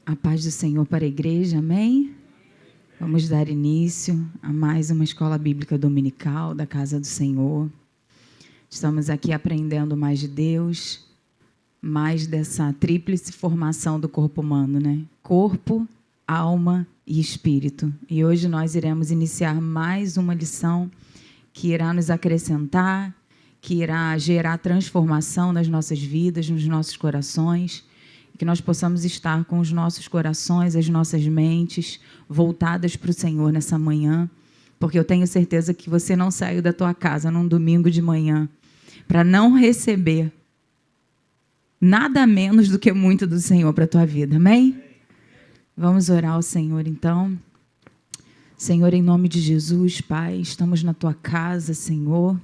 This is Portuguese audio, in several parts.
A paz do Senhor para a igreja, amém? Vamos dar início a mais uma escola bíblica dominical da Casa do Senhor. Estamos aqui aprendendo mais de Deus, mais dessa tríplice formação do corpo humano, né? Corpo, alma e espírito. E hoje nós iremos iniciar mais uma lição que irá nos acrescentar, que irá gerar transformação nas nossas vidas, nos nossos corações, que nós possamos estar com os nossos corações, as nossas mentes voltadas para o Senhor nessa manhã, porque eu tenho certeza que você não saiu da tua casa num domingo de manhã para não receber nada menos do que muito do Senhor para a tua vida, amém? Vamos orar ao Senhor, então. Senhor, em nome de Jesus, Pai, estamos na tua casa, Senhor.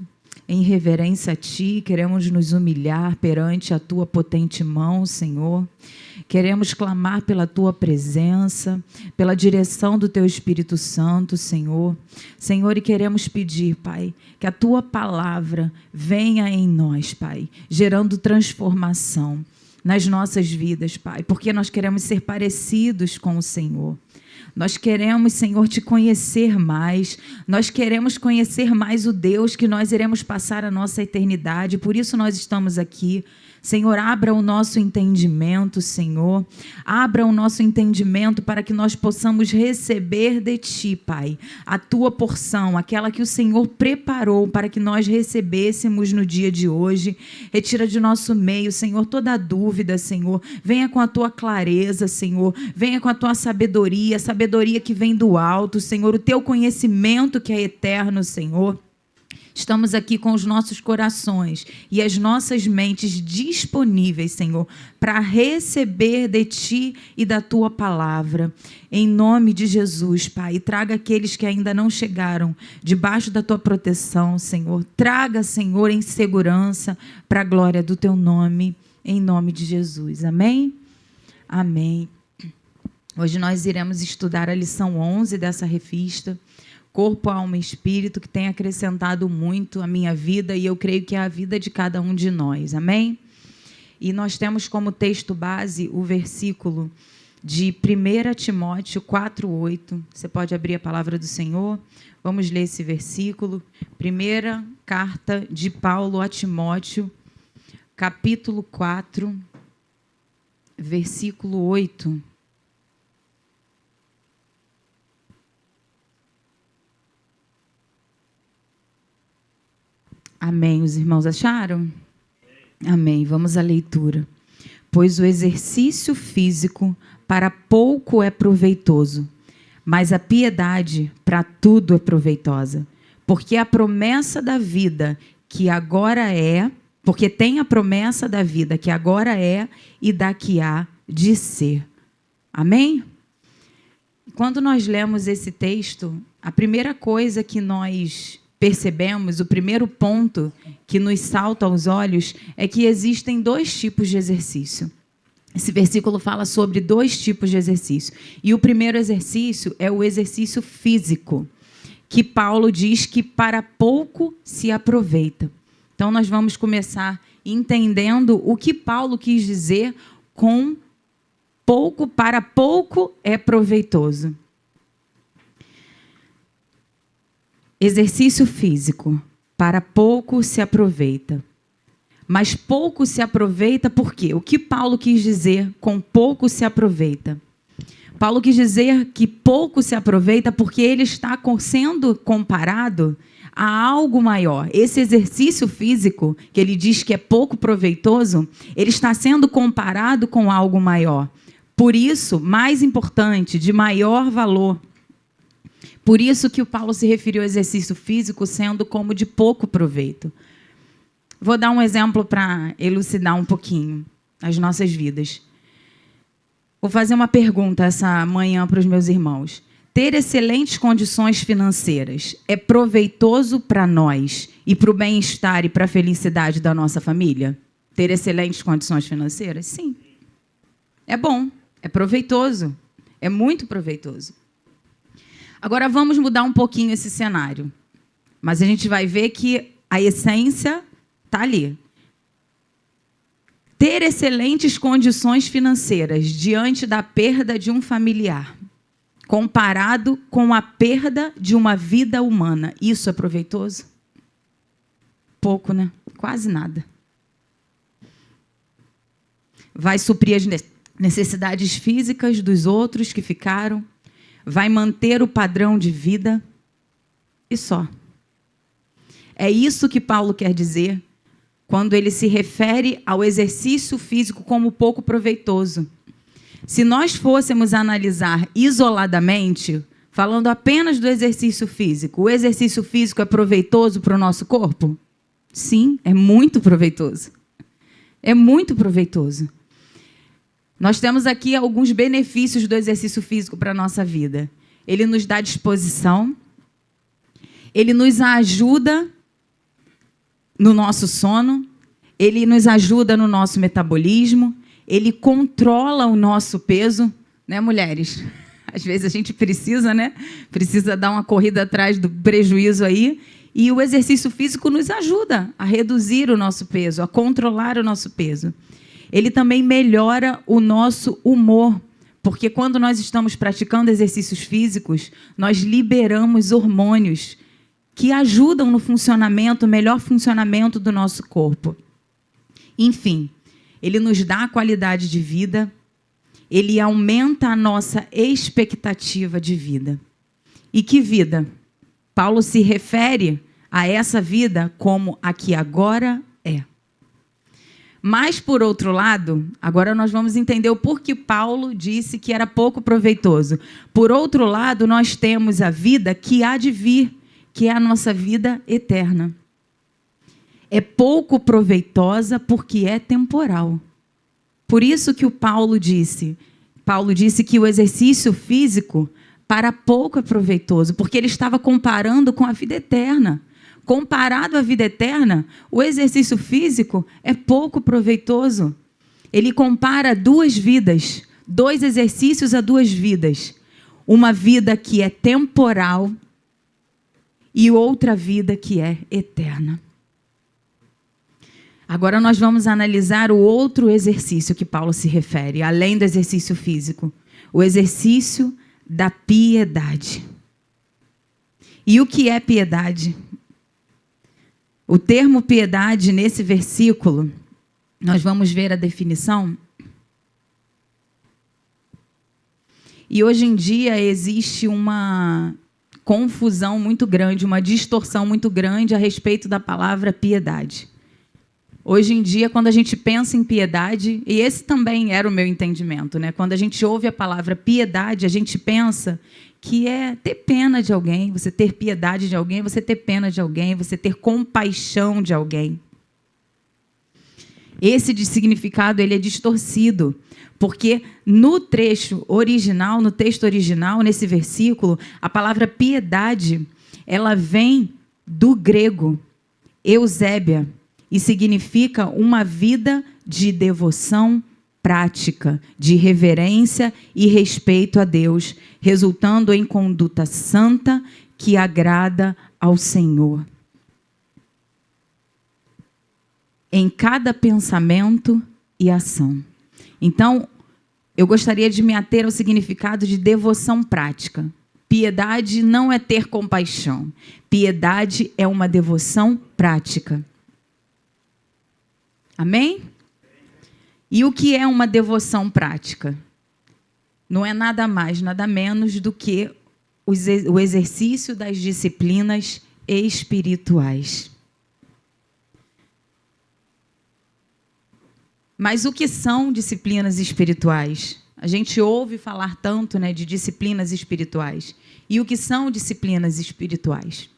Em reverência a Ti, queremos nos humilhar perante a Tua potente mão, Senhor. Queremos clamar pela Tua presença, pela direção do Teu Espírito Santo, Senhor. Senhor, e queremos pedir, Pai, que a Tua palavra venha em nós, Pai, gerando transformação nas nossas vidas, Pai, porque nós queremos ser parecidos com o Senhor. Nós queremos, Senhor, Te conhecer mais. Nós queremos conhecer mais o Deus que nós iremos passar a nossa eternidade. Por isso nós estamos aqui. Senhor, abra o nosso entendimento, Senhor. Abra o nosso entendimento para que nós possamos receber de Ti, Pai, a Tua porção, aquela que o Senhor preparou para que nós recebêssemos no dia de hoje. Retira de nosso meio, Senhor, toda dúvida, Senhor. Venha com a Tua clareza, Senhor. Venha com a Tua sabedoria, sabedoria que vem do alto, Senhor. O Teu conhecimento que é eterno, Senhor. Estamos aqui com os nossos corações e as nossas mentes disponíveis, Senhor, para receber de Ti e da Tua palavra. Em nome de Jesus, Pai, traga aqueles que ainda não chegaram debaixo da Tua proteção, Senhor. Traga, Senhor, em segurança para a glória do Teu nome, em nome de Jesus. Amém? Amém. Hoje nós iremos estudar a lição 11 dessa revista, Corpo, Alma e Espírito, que tem acrescentado muito a minha vida e eu creio que é a vida de cada um de nós, amém? E nós temos como texto base o versículo de 1 Timóteo 4:8. Você pode abrir a palavra do Senhor? Vamos ler esse versículo. Primeira carta de Paulo a Timóteo, capítulo 4, versículo 8. Amém. Os irmãos acharam? Amém. Vamos à leitura. Pois o exercício físico para pouco é proveitoso, mas a piedade para tudo é proveitosa. Porque a promessa da vida que agora é, porque tem a promessa da vida que agora é e da que há de ser. Amém? Quando nós lemos esse texto, a primeira coisa que nós percebemos, o primeiro ponto que nos salta aos olhos é que existem dois tipos de exercício. Esse versículo fala sobre dois tipos de exercício. E o primeiro exercício é o exercício físico, que Paulo diz que para pouco se aproveita. Então, nós vamos começar entendendo o que Paulo quis dizer com pouco, para pouco é proveitoso. Exercício físico, para pouco se aproveita. Mas pouco se aproveita por quê? O que Paulo quis dizer com pouco se aproveita? Paulo quis dizer que pouco se aproveita porque ele está sendo comparado a algo maior. Esse exercício físico, que ele diz que é pouco proveitoso, ele está sendo comparado com algo maior. Por isso, mais importante, de maior valor. Por isso que o Paulo se referiu ao exercício físico sendo como de pouco proveito. Vou dar um exemplo para elucidar um pouquinho as nossas vidas. Vou fazer uma pergunta essa manhã para os meus irmãos. Ter excelentes condições financeiras é proveitoso para nós e para o bem-estar e para a felicidade da nossa família? Ter excelentes condições financeiras? Sim. É bom, é proveitoso, é muito proveitoso. Agora vamos mudar um pouquinho esse cenário. Mas a gente vai ver que a essência está ali. ter excelentes condições financeiras diante da perda de um familiar, comparado com a perda de uma vida humana, isso é proveitoso? Pouco, né? Quase nada. Vai suprir as necessidades físicas dos outros que ficaram, vai manter o padrão de vida e só. É isso que Paulo quer dizer quando ele se refere ao exercício físico como pouco proveitoso. Se nós fôssemos analisar isoladamente, falando apenas do exercício físico, o exercício físico é proveitoso para o nosso corpo? Sim, é muito proveitoso. É muito proveitoso. Nós temos aqui alguns benefícios do exercício físico para a nossa vida. Ele nos dá disposição, ele nos ajuda no nosso sono, ele nos ajuda no nosso metabolismo, ele controla o nosso peso, né, mulheres? Às vezes a gente precisa, né? Precisa dar uma corrida atrás do prejuízo aí, e o exercício físico nos ajuda a reduzir o nosso peso, a controlar o nosso peso. Ele também melhora o nosso humor, porque quando nós estamos praticando exercícios físicos, nós liberamos hormônios que ajudam no funcionamento, melhor funcionamento do nosso corpo. Enfim, ele nos dá qualidade de vida, ele aumenta a nossa expectativa de vida. E que vida? Paulo se refere a essa vida como a que agora é. Mas, por outro lado, agora nós vamos entender o porquê Paulo disse que era pouco proveitoso. Por outro lado, nós temos a vida que há de vir, que é a nossa vida eterna. É pouco proveitosa porque é temporal. Por isso que o Paulo disse que o exercício físico para pouco é proveitoso, porque ele estava comparando com a vida eterna. Comparado à vida eterna, o exercício físico é pouco proveitoso. Ele compara duas vidas, dois exercícios a duas vidas. Uma vida que é temporal e outra vida que é eterna. Agora nós vamos analisar o outro exercício que Paulo se refere, além do exercício físico. O exercício da piedade. E o que é piedade? O termo piedade, nesse versículo, nós vamos ver a definição. E hoje em dia existe uma confusão muito grande, uma distorção muito grande a respeito da palavra piedade. Hoje em dia, quando a gente pensa em piedade, e esse também era o meu entendimento, né? Quando a gente ouve a palavra piedade, a gente pensa que é ter pena de alguém, você ter piedade de alguém, você ter pena de alguém, você ter compaixão de alguém. Esse significado ele é distorcido, porque no trecho original, no texto original, nesse versículo, a palavra piedade, ela vem do grego eusébia, e significa uma vida de devoção prática, de reverência e respeito a Deus, resultando em conduta santa que agrada ao Senhor. Em cada pensamento e ação. Então, eu gostaria de me ater ao significado de devoção prática. Piedade não é ter compaixão. Piedade é uma devoção prática. Amém? E o que é uma devoção prática? Não é nada mais, nada menos do que o exercício das disciplinas espirituais. Mas o que são disciplinas espirituais? A gente ouve falar tanto, né, de disciplinas espirituais. E o que são disciplinas espirituais?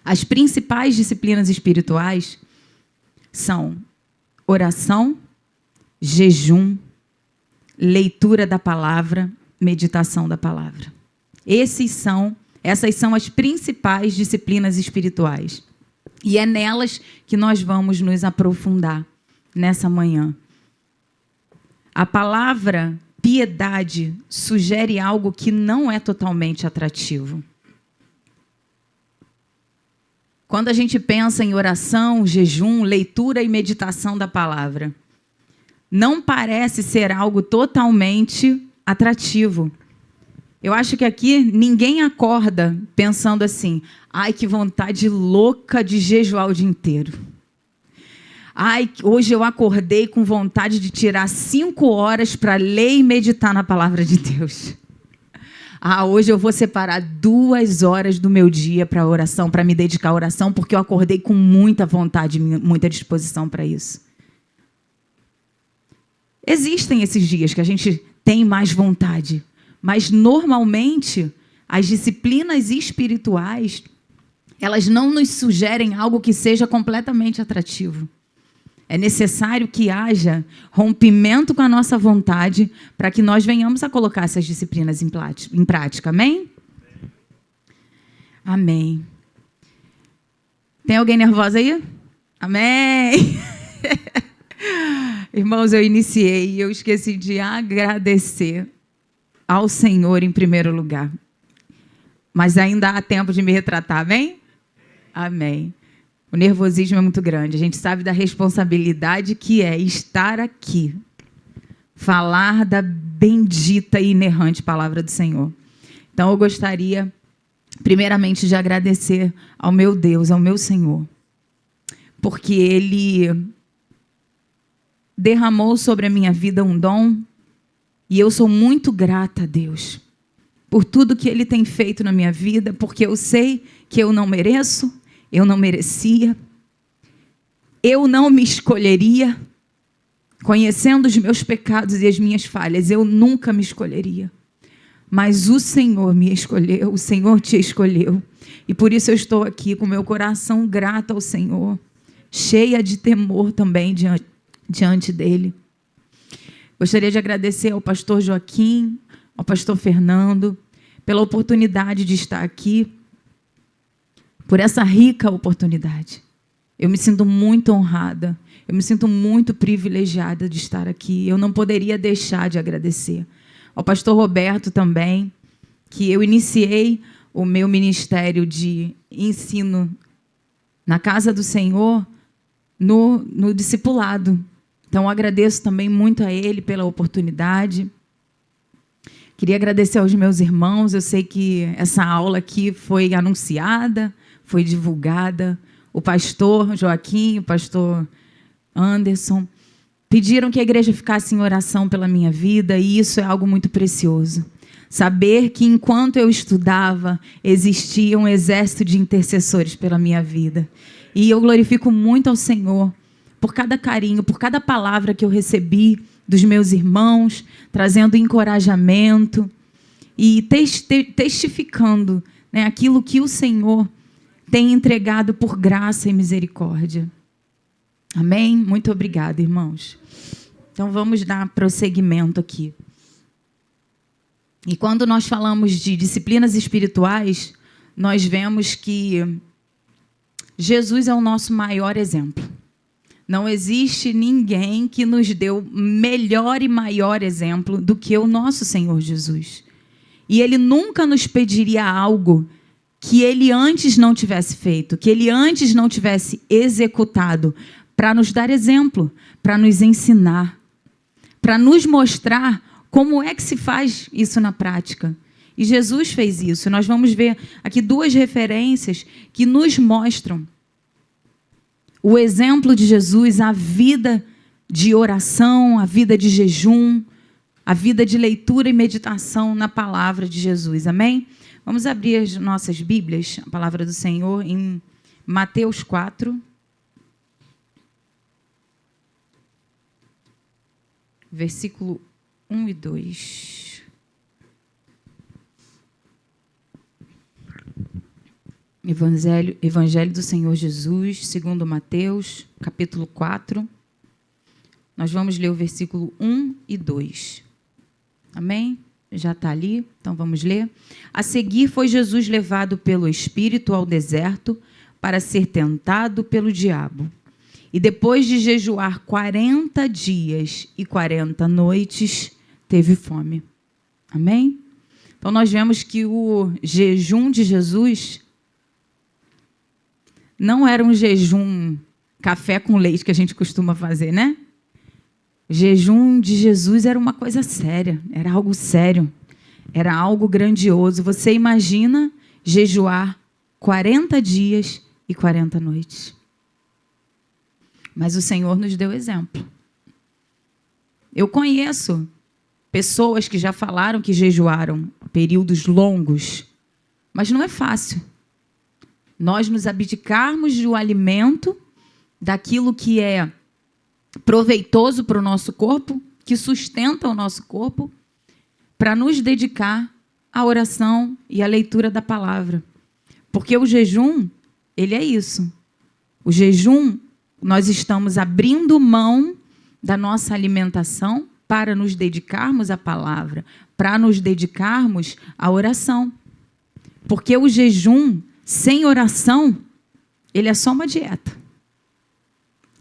As principais disciplinas espirituais são oração, jejum, leitura da palavra, meditação da palavra. Essas são as principais disciplinas espirituais. E é nelas que nós vamos nos aprofundar nessa manhã. A palavra piedade sugere algo que não é totalmente atrativo. Quando a gente pensa em oração, jejum, leitura e meditação da palavra, não parece ser algo totalmente atrativo. Eu acho que aqui ninguém acorda pensando assim: ai, que vontade louca de jejuar o dia inteiro. Ai, hoje eu acordei com vontade de tirar 5 horas para ler e meditar na palavra de Deus. Ah, hoje eu vou separar 2 horas do meu dia para oração, para me dedicar à oração, porque eu acordei com muita vontade, muita disposição para isso. Existem esses dias que a gente tem mais vontade, mas normalmente as disciplinas espirituais, elas não nos sugerem algo que seja completamente atrativo. É necessário que haja rompimento com a nossa vontade para que nós venhamos a colocar essas disciplinas em prática. Amém? Amém. Tem alguém nervosa aí? Amém. Irmãos, eu iniciei e eu esqueci de agradecer ao Senhor em primeiro lugar. Mas ainda há tempo de me retratar, amém? Amém. O nervosismo é muito grande. A gente sabe da responsabilidade que é estar aqui, falar da bendita e inerrante palavra do Senhor. Então, eu gostaria, primeiramente, de agradecer ao meu Deus, ao meu Senhor, porque Ele derramou sobre a minha vida um dom, e eu sou muito grata a Deus por tudo que Ele tem feito na minha vida, porque eu sei que eu não mereço, eu não merecia, eu não me escolheria, conhecendo os meus pecados e as minhas falhas, eu nunca me escolheria. Mas o Senhor me escolheu, o Senhor te escolheu, e por isso eu estou aqui com meu coração grato ao Senhor, cheia de temor também diante dEle. Gostaria de agradecer ao pastor Joaquim, ao pastor Fernando, pela oportunidade de estar aqui, por essa rica oportunidade. Eu me sinto muito honrada, eu me sinto muito privilegiada de estar aqui. Eu não poderia deixar de agradecer. Ao pastor Roberto também, que eu iniciei o meu ministério de ensino na casa do Senhor, no discipulado. Então, agradeço também muito a ele pela oportunidade. Queria agradecer aos meus irmãos. Eu sei que essa aula aqui foi anunciada, foi divulgada. O pastor Joaquim, o pastor Anderson, pediram que a igreja ficasse em oração pela minha vida, e isso é algo muito precioso. Saber que, enquanto eu estudava, existia um exército de intercessores pela minha vida. E eu glorifico muito ao Senhor por cada carinho, por cada palavra que eu recebi dos meus irmãos, trazendo encorajamento e testificando, né, aquilo que o Senhor tem entregado por graça e misericórdia. Amém? Muito obrigada, irmãos. Então, vamos dar prosseguimento aqui. E quando nós falamos de disciplinas espirituais, nós vemos que Jesus é o nosso maior exemplo. Não existe ninguém que nos deu melhor e maior exemplo do que o nosso Senhor Jesus. E Ele nunca nos pediria algo que Ele antes não tivesse feito, que Ele antes não tivesse executado, para nos dar exemplo, para nos ensinar, para nos mostrar como é que se faz isso na prática. E Jesus fez isso. Nós vamos ver aqui 2 referências que nos mostram o exemplo de Jesus, a vida de oração, a vida de jejum, a vida de leitura e meditação na palavra de Jesus. Amém? Vamos abrir as nossas Bíblias, a palavra do Senhor, em Mateus 4. Versículo 1 e 2. Evangelho do Senhor Jesus, segundo Mateus, capítulo 4. Nós vamos ler o versículo 1 e 2. Amém? Já está ali, então vamos ler. A seguir foi Jesus levado pelo Espírito ao deserto para ser tentado pelo diabo. E depois de jejuar 40 dias e 40 noites, teve fome. Amém? Então nós vemos que o jejum de Jesus não era um jejum café com leite que a gente costuma fazer, né? O jejum de Jesus era uma coisa séria, era algo sério, era algo grandioso. Você imagina jejuar 40 dias e 40 noites. Mas o Senhor nos deu exemplo. Eu conheço pessoas que já falaram que jejuaram períodos longos, mas não é fácil. Nós nos abdicarmos do alimento, daquilo que é proveitoso para o nosso corpo, que sustenta o nosso corpo, para nos dedicar à oração e à leitura da palavra. Porque o jejum, ele é isso. O jejum, nós estamos abrindo mão da nossa alimentação para nos dedicarmos à palavra, para nos dedicarmos à oração. Porque o jejum sem oração, ele é só uma dieta.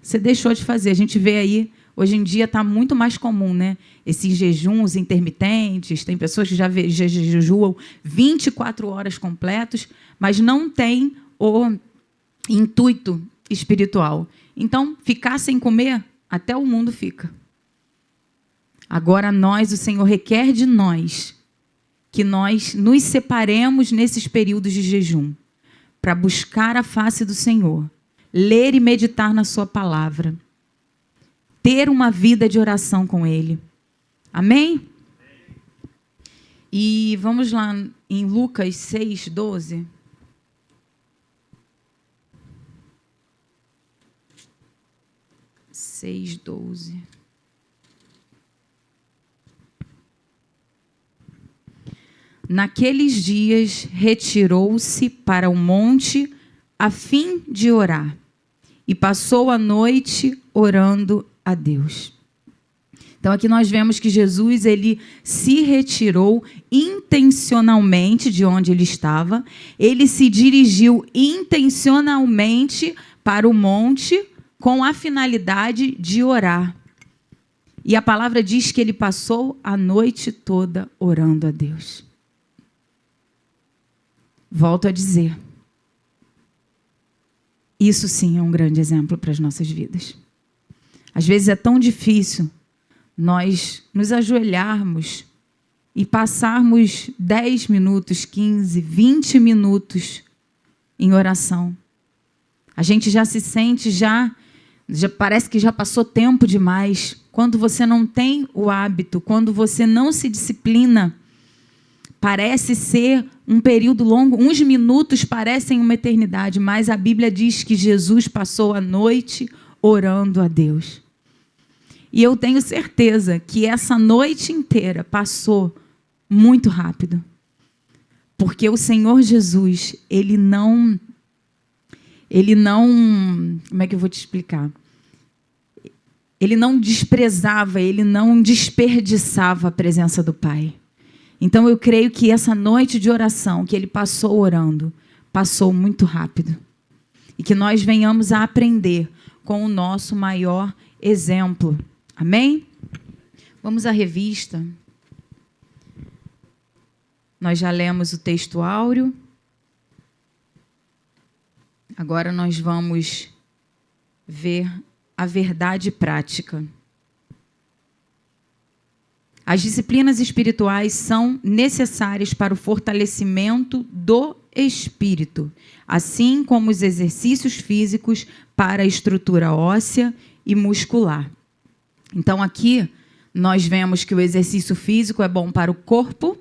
Você deixou de fazer. A gente vê aí, hoje em dia está muito mais comum, né? Esses jejuns intermitentes, tem pessoas que já jejuam 24 horas completos, mas não tem o intuito espiritual. Então, ficar sem comer, até o mundo fica. Agora o Senhor requer de nós que nós nos separemos nesses períodos de jejum para buscar a face do Senhor, ler e meditar na sua palavra, ter uma vida de oração com Ele. Amém? E vamos lá em Lucas 6:12. Naqueles dias retirou-se para o monte a fim de orar e passou a noite orando a Deus. Então aqui nós vemos que Jesus ele se retirou intencionalmente de onde ele estava, ele se dirigiu intencionalmente para o monte com a finalidade de orar. E a palavra diz que ele passou a noite toda orando a Deus. Volto a dizer, isso sim é um grande exemplo para as nossas vidas. Às vezes é tão difícil nós nos ajoelharmos e passarmos 10 minutos, 15, 20 minutos em oração. A gente já se sente, já parece que já passou tempo demais. Quando você não tem o hábito, quando você não se disciplina, parece ser um período longo, uns minutos parecem uma eternidade, mas a Bíblia diz que Jesus passou a noite orando a Deus. E eu tenho certeza que essa noite inteira passou muito rápido. Porque o Senhor Jesus, Ele não, como é que eu vou te explicar? Ele não desprezava, Ele não desperdiçava a presença do Pai. Então, eu creio que essa noite de oração que ele passou orando, passou muito rápido. E que nós venhamos a aprender com o nosso maior exemplo. Amém? Vamos à revista. Nós já lemos o texto áureo. Agora nós vamos ver a verdade prática. As disciplinas espirituais são necessárias para o fortalecimento do espírito, assim como os exercícios físicos para a estrutura óssea e muscular. Então, aqui nós vemos que o exercício físico é bom para o corpo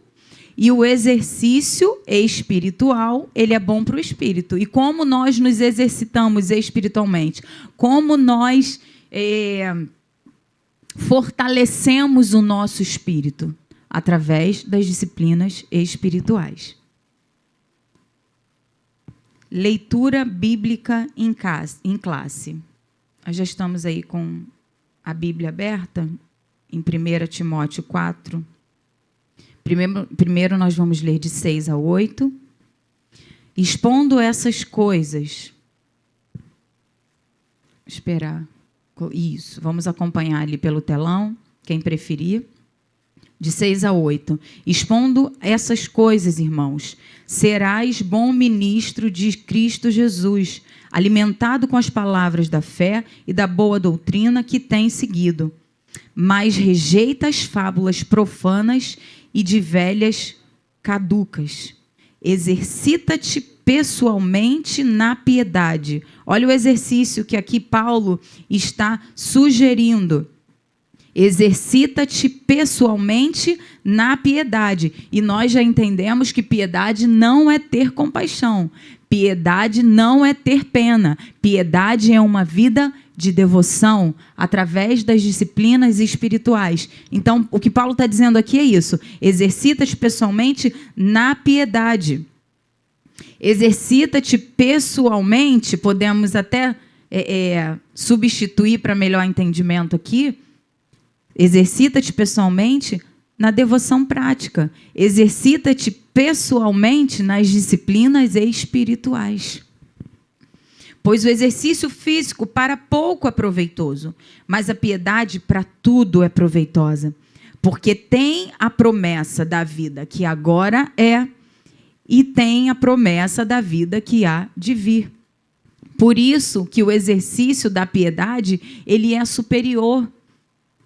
e o exercício espiritual, ele é bom para o espírito. E como nós nos exercitamos espiritualmente? Como nós fortalecemos o nosso espírito? Através das disciplinas espirituais. Leitura bíblica em classe. Nós já estamos aí com a Bíblia aberta, em 1 Timóteo 4. Primeiro nós vamos ler de 6 a 8. Expondo essas coisas. Esperar. Isso, vamos acompanhar ali pelo telão, quem preferir. De 6 a 8. Expondo essas coisas, irmãos, serás bom ministro de Cristo Jesus, alimentado com as palavras da fé e da boa doutrina que tens seguido. mas rejeita as fábulas profanas e de velhas caducas. Exercita-te pessoalmente na piedade. Olha o exercício que aqui Paulo está sugerindo. Exercita-te pessoalmente na piedade. E nós já entendemos que piedade não é ter compaixão. Piedade não é ter pena. Piedade é uma vida de devoção através das disciplinas espirituais. Então, o que Paulo está dizendo aqui é isso. Exercita-te pessoalmente na piedade. Exercita-te pessoalmente, podemos até substituir para melhor entendimento aqui. Exercita-te pessoalmente na devoção prática. Exercita-te pessoalmente nas disciplinas espirituais. Pois o exercício físico para pouco é proveitoso, mas a piedade para tudo é proveitosa, porque tem a promessa da vida que agora é e tem a promessa da vida que há de vir. Por isso que o exercício da piedade, ele é superior.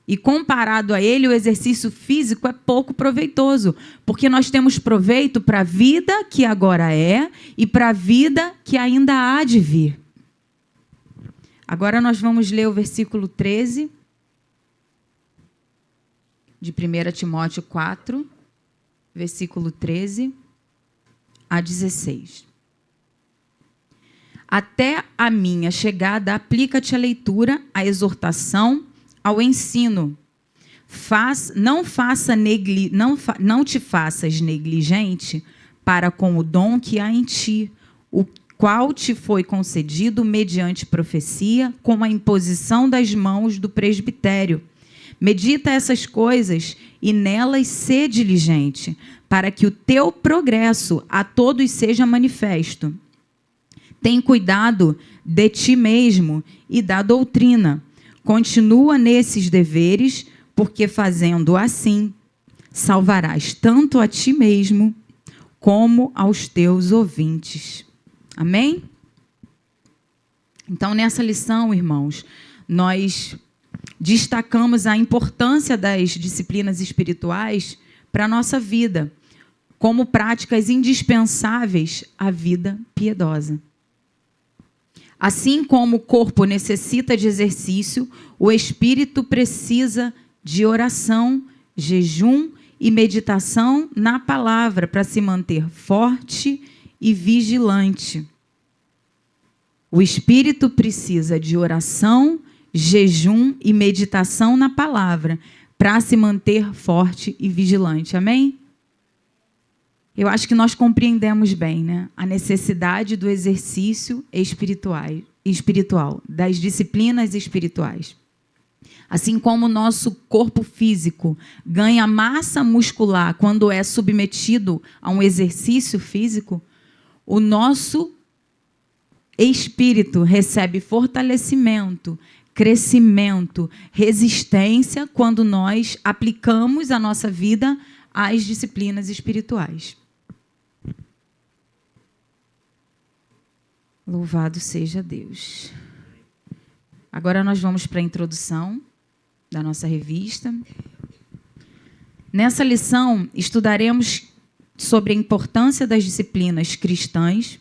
E comparado a ele, o exercício físico é pouco proveitoso, porque nós temos proveito para a vida que agora é e para a vida que ainda há de vir. Agora nós vamos ler o versículo 13 de 1 Timóteo 4, versículo 13 a 16. Até a minha chegada, aplica-te à leitura, à exortação, ao ensino. Não te faças negligente para com o dom que há em ti, o qual te foi concedido mediante profecia, com a imposição das mãos do presbitério. Medita essas coisas e nelas sê diligente, para que o teu progresso a todos seja manifesto. Tem cuidado de ti mesmo e da doutrina. Continua nesses deveres, porque fazendo assim, salvarás tanto a ti mesmo como aos teus ouvintes. Amém? Então, nessa lição, irmãos, nós destacamos a importância das disciplinas espirituais para a nossa vida, como práticas indispensáveis à vida piedosa. Assim como o corpo necessita de exercício, o espírito precisa de oração, jejum e meditação na palavra para se manter forte e vigilante. O espírito precisa de oração, jejum e meditação na palavra para se manter forte e vigilante. Amém? Eu acho que nós compreendemos bem, né, a necessidade do exercício espiritual, das disciplinas espirituais. Assim como o nosso corpo físico ganha massa muscular quando é submetido a um exercício físico, o nosso espírito recebe fortalecimento, crescimento, resistência quando nós aplicamos a nossa vida às disciplinas espirituais. Louvado seja Deus. Agora nós vamos para a introdução da nossa revista. Nessa lição, estudaremos sobre a importância das disciplinas cristãs.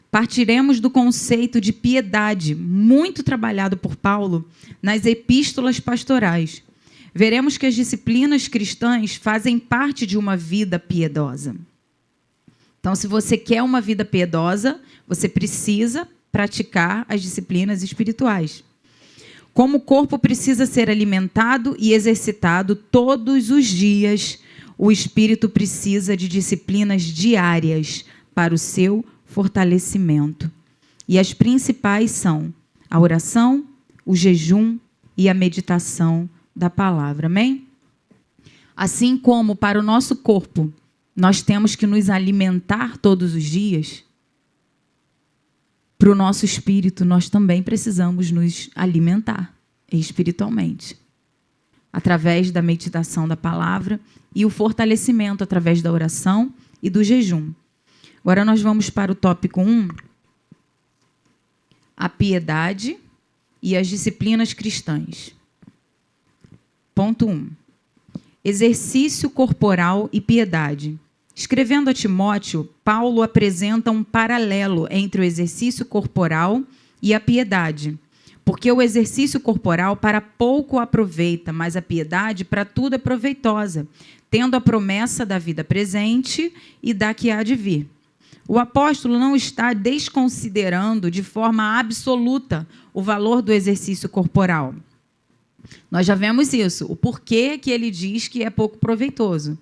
Partiremos do conceito de piedade, muito trabalhado por Paulo nas epístolas pastorais. Veremos que as disciplinas cristãs fazem parte de uma vida piedosa. Então, se você quer uma vida piedosa, você precisa praticar as disciplinas espirituais. Como o corpo precisa ser alimentado e exercitado todos os dias, o espírito precisa de disciplinas diárias para o seu fortalecimento. E as principais são a oração, o jejum e a meditação da palavra. Amém? Assim como para o nosso corpo, nós temos que nos alimentar todos os dias, para o nosso espírito, nós também precisamos nos alimentar espiritualmente, através da meditação da palavra e o fortalecimento através da oração e do jejum. Agora nós vamos para o tópico 1, a piedade e as disciplinas cristãs. Ponto 1. Exercício corporal e piedade. Escrevendo a Timóteo, Paulo apresenta um paralelo entre o exercício corporal e a piedade. Porque o exercício corporal para pouco aproveita, mas a piedade para tudo é proveitosa, tendo a promessa da vida presente e da que há de vir. O apóstolo não está desconsiderando de forma absoluta o valor do exercício corporal. Nós já vemos isso, o porquê que ele diz que é pouco proveitoso.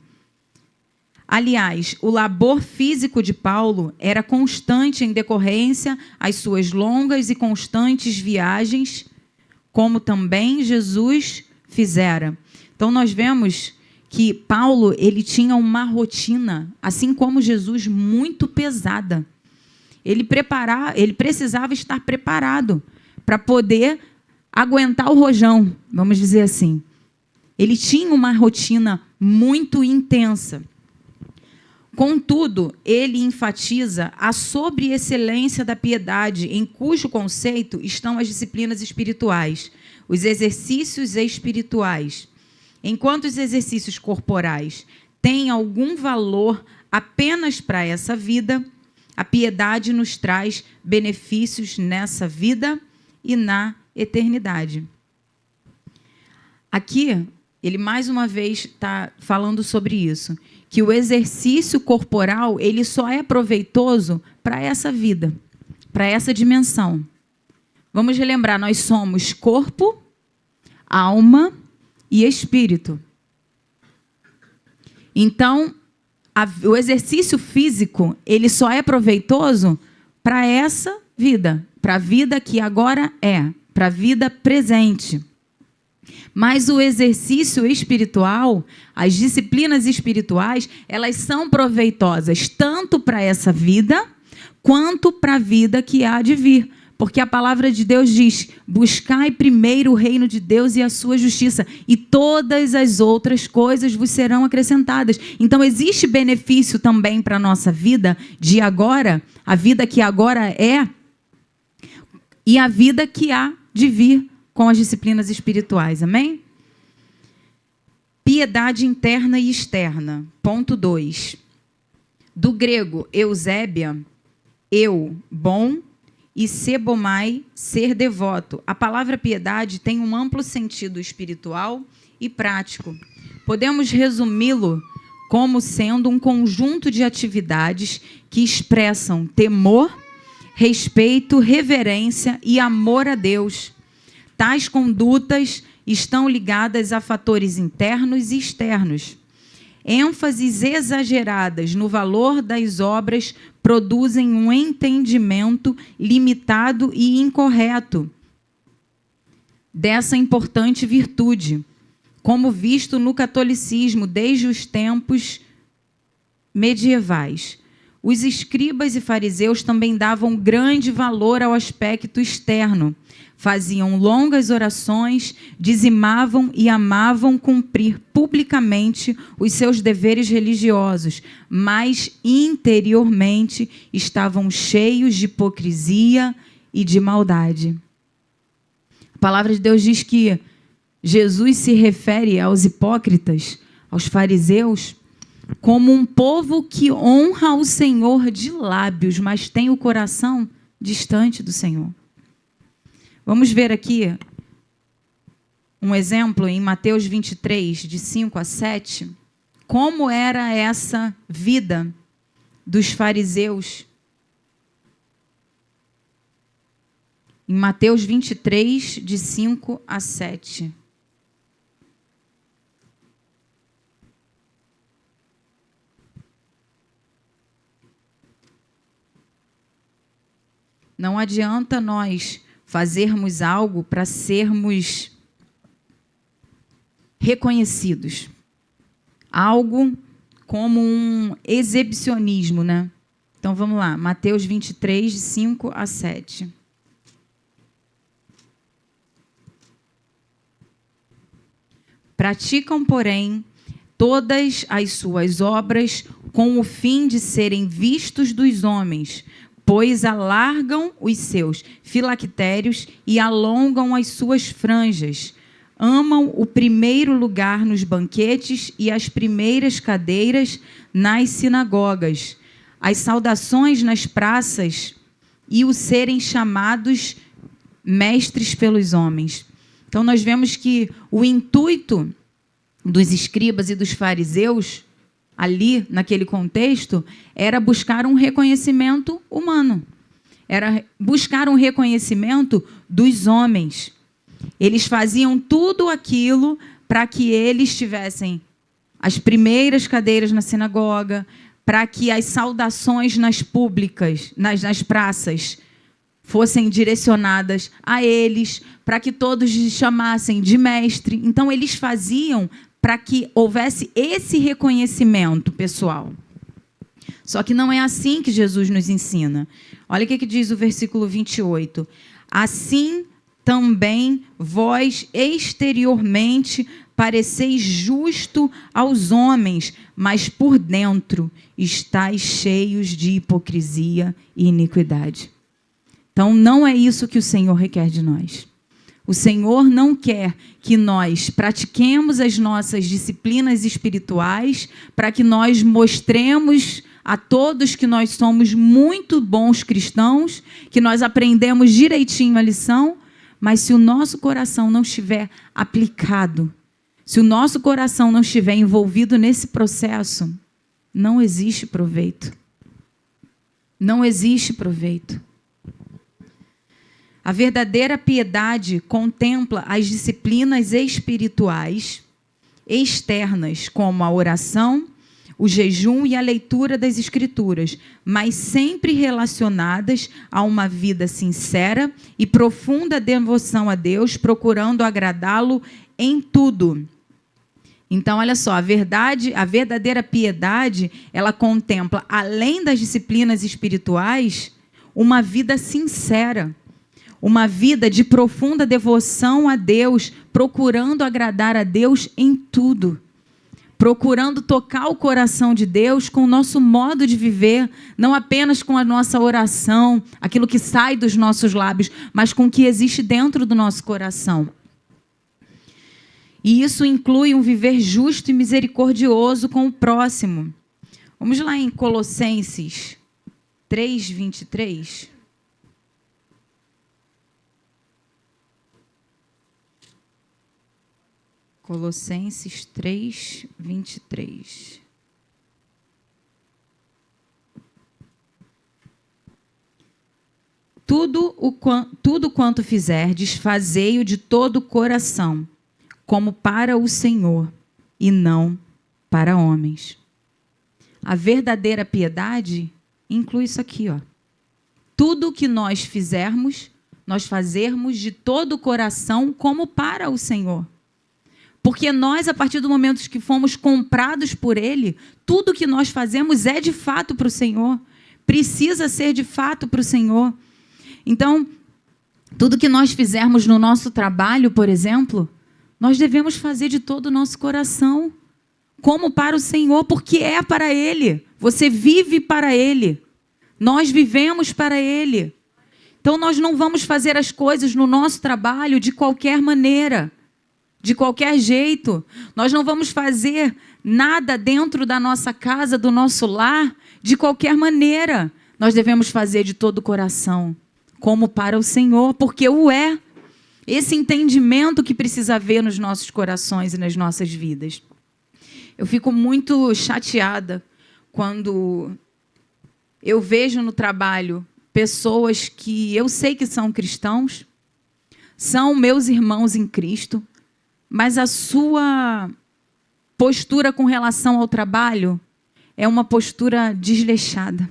Aliás, o labor físico de Paulo era constante em decorrência às suas longas e constantes viagens, como também Jesus fizera. Então, nós vemos que Paulo ele tinha uma rotina, assim como Jesus, muito pesada. Ele precisava estar preparado para poder aguentar o rojão, vamos dizer assim. Ele tinha uma rotina muito intensa. Contudo, ele enfatiza a sobreexcelência da piedade, em cujo conceito estão as disciplinas espirituais, os exercícios espirituais. Enquanto os exercícios corporais têm algum valor apenas para essa vida, a piedade nos traz benefícios nessa vida e na eternidade. Aqui, ele mais uma vez está falando sobre isso, que o exercício corporal ele só é proveitoso para essa vida, para essa dimensão. Vamos relembrar, nós somos corpo, alma e espírito. Então, o exercício físico ele só é proveitoso para essa vida, para a vida que agora é, para a vida presente. Mas o exercício espiritual, as disciplinas espirituais, elas são proveitosas tanto para essa vida, quanto para a vida que há de vir. Porque a palavra de Deus diz, buscai primeiro o reino de Deus e a sua justiça, e todas as outras coisas vos serão acrescentadas. Então, existe benefício também para a nossa vida de agora, a vida que agora é, e a vida que há de vir com as disciplinas espirituais, amém? Piedade interna e externa. Ponto 2. Do grego, eusébia, eu, bom, e sebomai, ser devoto. A palavra piedade tem um amplo sentido espiritual e prático. Podemos resumi-lo como sendo um conjunto de atividades que expressam temor, respeito, reverência e amor a Deus. Tais condutas estão ligadas a fatores internos e externos. ênfases exageradas no valor das obras produzem um entendimento limitado e incorreto dessa importante virtude, como visto no catolicismo desde os tempos medievais. Os escribas e fariseus também davam grande valor ao aspecto externo, faziam longas orações, dizimavam e amavam cumprir publicamente os seus deveres religiosos, mas interiormente estavam cheios de hipocrisia e de maldade. A palavra de Deus diz que Jesus se refere aos hipócritas, aos fariseus, como um povo que honra o Senhor de lábios, mas tem o coração distante do Senhor. Vamos ver aqui um exemplo em Mateus 23, de 5 a 7, como era essa vida dos fariseus. Em Mateus 23, de 5 a 7. Não adianta nós fazermos algo para sermos reconhecidos. Algo como um exibicionismo, né? Então, vamos lá. Mateus 23, de 5 a 7. Praticam, porém, todas as suas obras com o fim de serem vistos dos homens, pois alargam os seus filactérios e alongam as suas franjas, amam o primeiro lugar nos banquetes e as primeiras cadeiras nas sinagogas, as saudações nas praças e o serem chamados mestres pelos homens. Então, nós vemos que o intuito dos escribas e dos fariseus, ali, naquele contexto, era buscar um reconhecimento humano. Era buscar um reconhecimento dos homens. Eles faziam tudo aquilo para que eles tivessem as primeiras cadeiras na sinagoga, para que as saudações nas públicas, nas praças, fossem direcionadas a eles, para que todos os chamassem de mestre. Então, eles faziam para que houvesse esse reconhecimento pessoal. Só que não é assim que Jesus nos ensina. Olha o que diz o versículo 28. Assim também vós exteriormente pareceis justo aos homens, mas por dentro estáis cheios de hipocrisia e iniquidade. Então, não é isso que o Senhor requer de nós. O Senhor não quer que nós pratiquemos as nossas disciplinas espirituais para que nós mostremos a todos que nós somos muito bons cristãos, que nós aprendemos direitinho a lição, mas se o nosso coração não estiver aplicado, se o nosso coração não estiver envolvido nesse processo, não existe proveito. Não existe proveito. A verdadeira piedade contempla as disciplinas espirituais externas, como a oração, o jejum e a leitura das Escrituras, mas sempre relacionadas a uma vida sincera e profunda devoção a Deus, procurando agradá-lo em tudo. Então, olha só, a verdadeira piedade, ela contempla, além das disciplinas espirituais, uma vida sincera, uma vida de profunda devoção a Deus, procurando agradar a Deus em tudo. Procurando tocar o coração de Deus com o nosso modo de viver, não apenas com a nossa oração, aquilo que sai dos nossos lábios, mas com o que existe dentro do nosso coração. E isso inclui um viver justo e misericordioso com o próximo. Vamos lá em Colossenses 3:23. Colossenses 3:23. Tudo quanto fizerdes, fazei-o de todo o coração, como para o Senhor, e não para homens. A verdadeira piedade inclui isso aqui, ó. Tudo que nós fizermos, nós fazermos de todo o coração, como para o Senhor. Porque nós, a partir do momento que fomos comprados por Ele, tudo que nós fazemos é de fato para o Senhor. Precisa ser de fato para o Senhor. Então, tudo que nós fizermos no nosso trabalho, por exemplo, nós devemos fazer de todo o nosso coração, como para o Senhor, porque é para Ele. Você vive para Ele. Nós vivemos para Ele. Então, nós não vamos fazer as coisas no nosso trabalho de qualquer maneira, de qualquer jeito. Nós não vamos fazer nada dentro da nossa casa, do nosso lar, de qualquer maneira. Nós devemos fazer de todo o coração, como para o Senhor, porque o é. Esse entendimento que precisa haver nos nossos corações e nas nossas vidas. Eu fico muito chateada quando eu vejo no trabalho pessoas que eu sei que são cristãos, são meus irmãos em Cristo, mas a sua postura com relação ao trabalho é uma postura desleixada.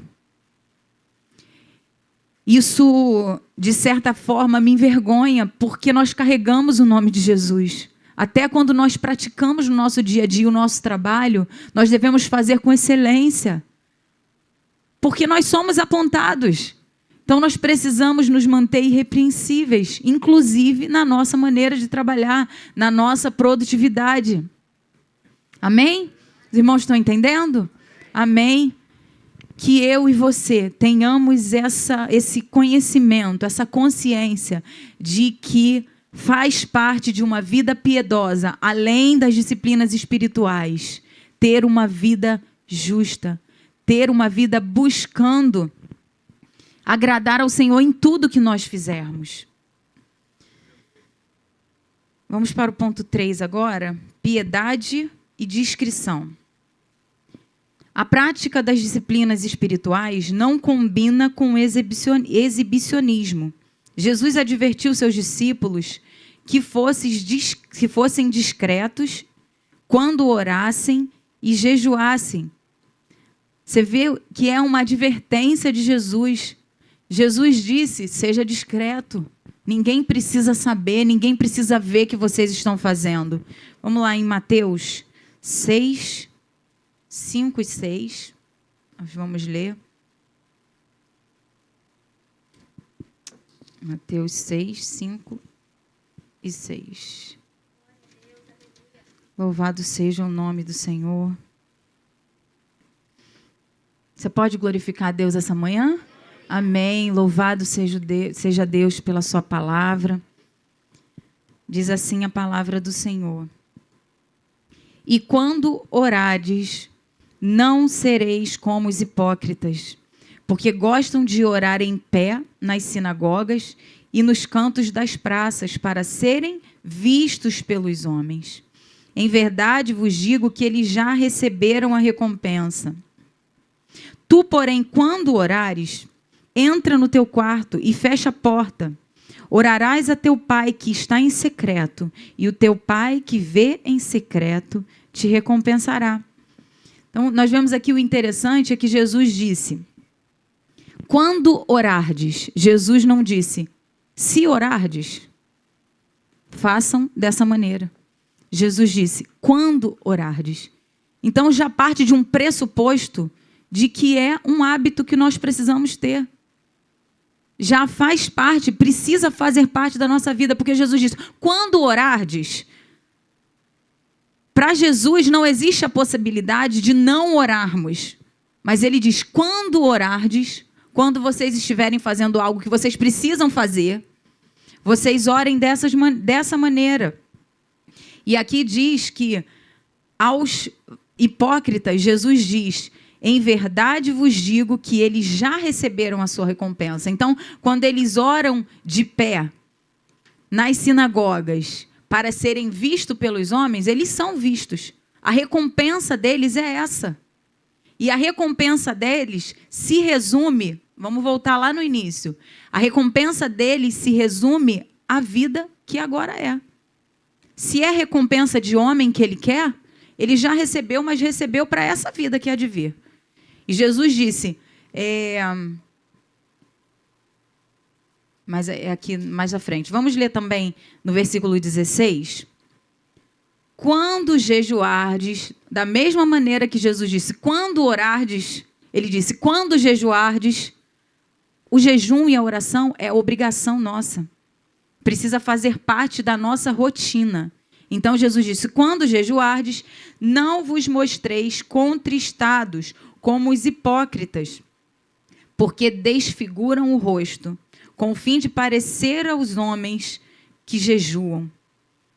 Isso, de certa forma, me envergonha, porque nós carregamos o nome de Jesus. Até quando nós praticamos no nosso dia a dia o nosso trabalho, nós devemos fazer com excelência, porque nós somos apontados. Então, nós precisamos nos manter irrepreensíveis, inclusive na nossa maneira de trabalhar, na nossa produtividade. Amém? Os irmãos estão entendendo? Amém? Que eu e você tenhamos esse conhecimento, essa consciência de que Faz parte de uma vida piedosa, além das disciplinas espirituais, ter uma vida justa, ter uma vida buscando agradar ao Senhor em tudo que nós fizermos. Vamos para o ponto 3 agora, piedade e discrição. A prática das disciplinas espirituais não combina com exibicionismo. Jesus advertiu seus discípulos que fossem discretos quando orassem e jejuassem. Você vê que é uma advertência de Jesus. Jesus disse, seja discreto. Ninguém precisa saber, ninguém precisa ver o que vocês estão fazendo. Vamos lá em Mateus 6, 5 e 6. Nós vamos ler. Mateus 6, 5 e 6. Louvado seja o nome do Senhor. Você pode glorificar a Deus essa manhã? Amém. Louvado seja Deus pela sua palavra. Diz assim a palavra do Senhor. E quando orardes, não sereis como os hipócritas, porque gostam de orar em pé nas sinagogas e nos cantos das praças, para serem vistos pelos homens. Em verdade vos digo que eles já receberam a recompensa. Tu, porém, quando orares, entra no teu quarto e fecha a porta. Orarás a teu pai que está em secreto, e o teu pai que vê em secreto te recompensará. Então, nós vemos aqui o interessante é que Jesus disse, quando orardes, Jesus não disse, se orardes, façam dessa maneira. Jesus disse, quando orardes. Então, já parte de um pressuposto de que é um hábito que nós precisamos ter. Já faz parte, precisa fazer parte da nossa vida, porque Jesus disse, quando orardes, para Jesus não existe a possibilidade de não orarmos, mas ele diz, quando orardes, quando vocês estiverem fazendo algo que vocês precisam fazer, vocês orem dessa maneira. E aqui diz que aos hipócritas, Jesus diz, em verdade vos digo que eles já receberam a sua recompensa. Então, quando eles oram de pé nas sinagogas para serem vistos pelos homens, eles são vistos. A recompensa deles é essa. E a recompensa deles se resume, vamos voltar lá no início, a recompensa deles se resume à vida que agora é. Se é recompensa de homem que ele quer, ele já recebeu, mas recebeu para essa vida que há de vir. E Jesus disse, mas é aqui mais à frente. Vamos ler também no versículo 16. Quando jejuardes, da mesma maneira que Jesus disse, quando orardes, ele disse, quando jejuardes, o jejum e a oração é obrigação nossa. Precisa fazer parte da nossa rotina. Então Jesus disse, quando jejuardes, não vos mostreis contristados, como os hipócritas, porque desfiguram o rosto, com o fim de parecer aos homens que jejuam.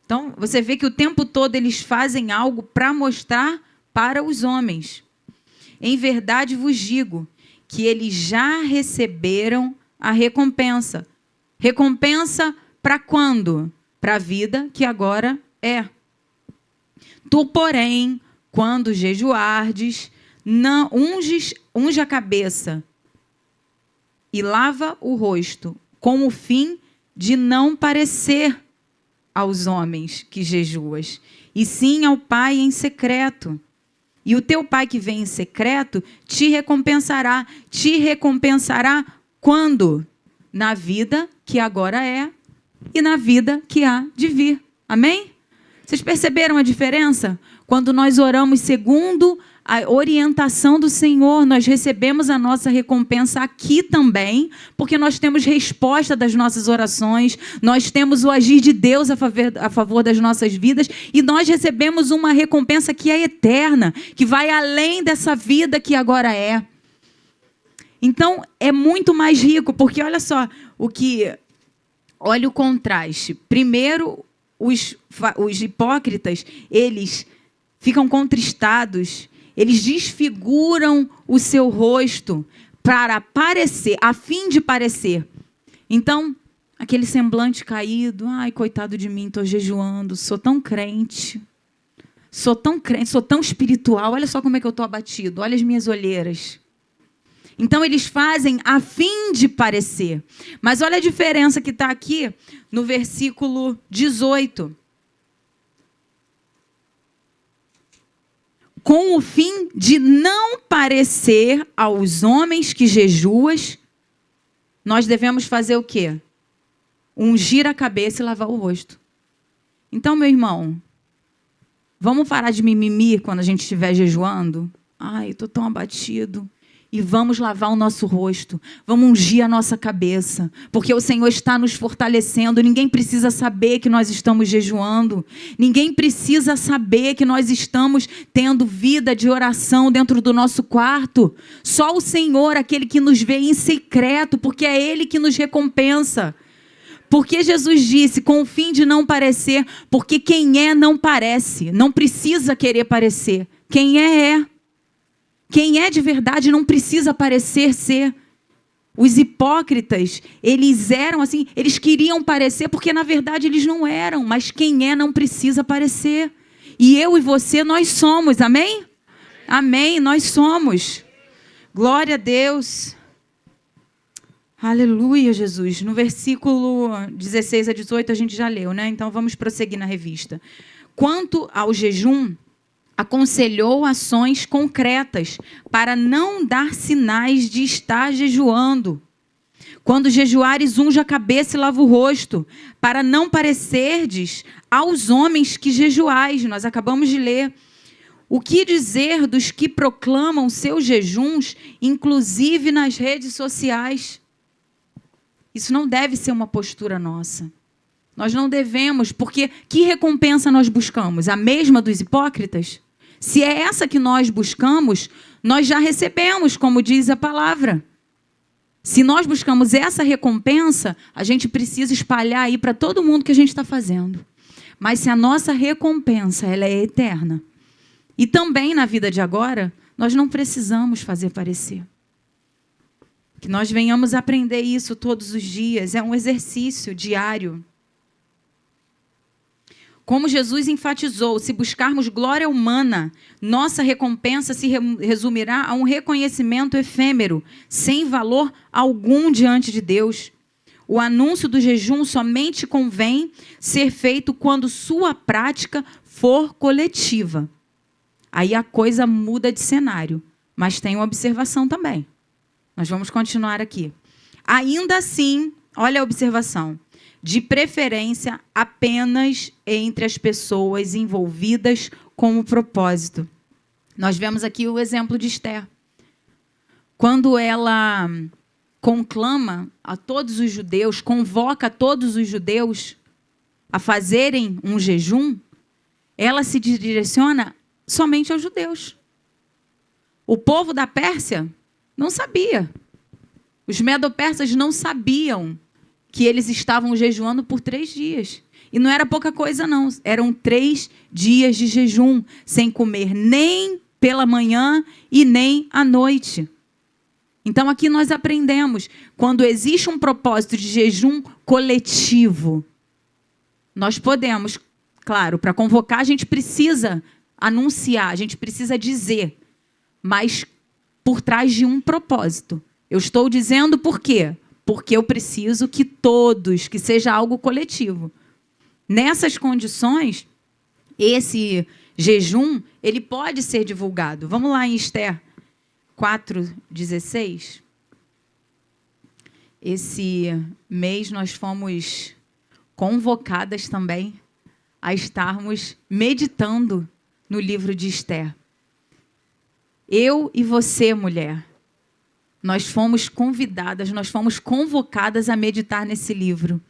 Então, você vê que o tempo todo eles fazem algo para mostrar para os homens. Em verdade vos digo que eles já receberam a recompensa. Recompensa para quando? Para a vida que agora é. Tu, porém, quando jejuardes, não unge a cabeça e lava o rosto, com o fim de não parecer aos homens que jejuas, e sim ao Pai em secreto. E o teu Pai que vem em secreto te recompensará. Te recompensará quando? Na vida que agora é e na vida que há de vir. Amém? Vocês perceberam a diferença? Quando nós oramos segundo a orientação do Senhor, nós recebemos a nossa recompensa aqui também, porque nós temos resposta das nossas orações, nós temos o agir de Deus a favor das nossas vidas, e nós recebemos uma recompensa que é eterna, que vai além dessa vida que agora é. Então, é muito mais rico, porque olha só o que Olha o contraste. Primeiro, os hipócritas, eles ficam contristados, eles desfiguram o seu rosto para parecer, a fim de parecer. Então, aquele semblante caído, ai, coitado de mim, estou jejuando, sou tão crente, sou tão espiritual, olha só como é que eu estou abatido, olha as minhas olheiras. Então, eles fazem a fim de parecer. Mas olha a diferença que está aqui no versículo 18. Com o fim de não parecer aos homens que jejuas, nós devemos fazer o quê? Ungir a cabeça e lavar o rosto. Então, meu irmão, vamos parar de mimimi quando a gente estiver jejuando? Ai, estou tão abatido. E vamos lavar o nosso rosto, vamos ungir a nossa cabeça, porque o Senhor está nos fortalecendo. Ninguém precisa saber que nós estamos jejuando, ninguém precisa saber que nós estamos tendo vida de oração dentro do nosso quarto. Só o Senhor, aquele que nos vê em secreto, porque é Ele que nos recompensa. Porque Jesus disse, com o fim de não parecer, porque quem é não parece, não precisa querer parecer. Quem é. Quem é de verdade não precisa parecer ser. Os hipócritas, eles eram assim, eles queriam parecer porque na verdade eles não eram, mas quem é não precisa parecer. E eu e você, nós somos, amém? Amém, nós somos. Glória a Deus. Aleluia, Jesus. No versículo 16 a 18 a gente já leu, né? Então vamos prosseguir na revista. Quanto ao jejum, aconselhou ações concretas para não dar sinais de estar jejuando. Quando jejuares, unja a cabeça e lava o rosto, para não parecerdes aos homens que jejuais. Nós acabamos de ler. O que dizer dos que proclamam seus jejuns, inclusive nas redes sociais? Isso não deve ser uma postura nossa. Nós não devemos, porque que recompensa nós buscamos? A mesma dos hipócritas? Se é essa que nós buscamos, nós já recebemos, como diz a palavra. Se nós buscamos essa recompensa, a gente precisa espalhar aí para todo mundo que a gente está fazendo. Mas se a nossa recompensa ela é eterna, e também na vida de agora, nós não precisamos fazer parecer. Que nós venhamos aprender isso todos os dias, é um exercício diário. Como Jesus enfatizou, se buscarmos glória humana, nossa recompensa se resumirá a um reconhecimento efêmero, sem valor algum diante de Deus. O anúncio do jejum somente convém ser feito quando sua prática for coletiva. Aí a coisa muda de cenário, mas tem uma observação também. Nós vamos continuar aqui. Ainda assim, olha a observação. De preferência apenas entre as pessoas envolvidas com o propósito. Nós vemos aqui o exemplo de Esther. Quando ela conclama a todos os judeus, convoca todos os judeus a fazerem um jejum, ela se direciona somente aos judeus. O povo da Pérsia não sabia. Os medo-persas não sabiam que eles estavam jejuando por 3 dias. E não era pouca coisa, não. Eram 3 dias de jejum, sem comer nem pela manhã e nem à noite. Então, aqui nós aprendemos, quando existe um propósito de jejum coletivo, nós podemos, claro, para convocar a gente precisa anunciar, a gente precisa dizer, mas por trás de um propósito. Eu estou dizendo por quê? Porque eu preciso que todos, que seja algo coletivo. Nessas condições, esse jejum, ele pode ser divulgado. Vamos lá em Esther 4:16. Esse mês nós fomos convocadas também a estarmos meditando no livro de Esther. Eu e você, mulher, nós fomos convidadas, nós fomos convocadas a meditar nesse livro.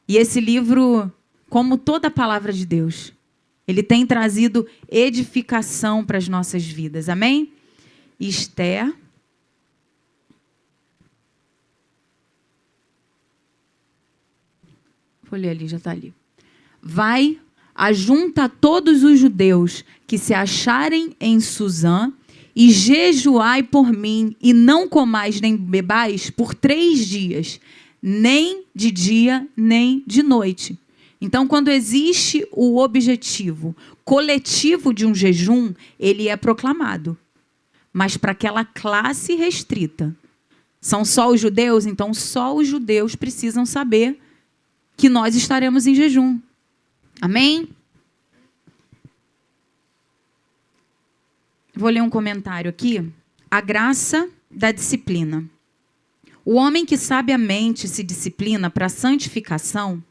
E esse livro, como toda a palavra de Deus, ele tem trazido edificação para as nossas vidas. Amém? Esther. Vou ler ali, já está ali. Vai, ajunta todos os judeus que se acharem em Suzã e jejuai por mim, e não comais nem bebais por 3 dias, nem de dia, nem de noite. Então, quando existe o objetivo coletivo de um jejum, ele é proclamado. Mas para aquela classe restrita. São só os judeus? Então, só os judeus precisam saber que nós estaremos em jejum. Amém? Vou ler um comentário aqui. A graça da disciplina. O homem que sabiamente se disciplina para a santificação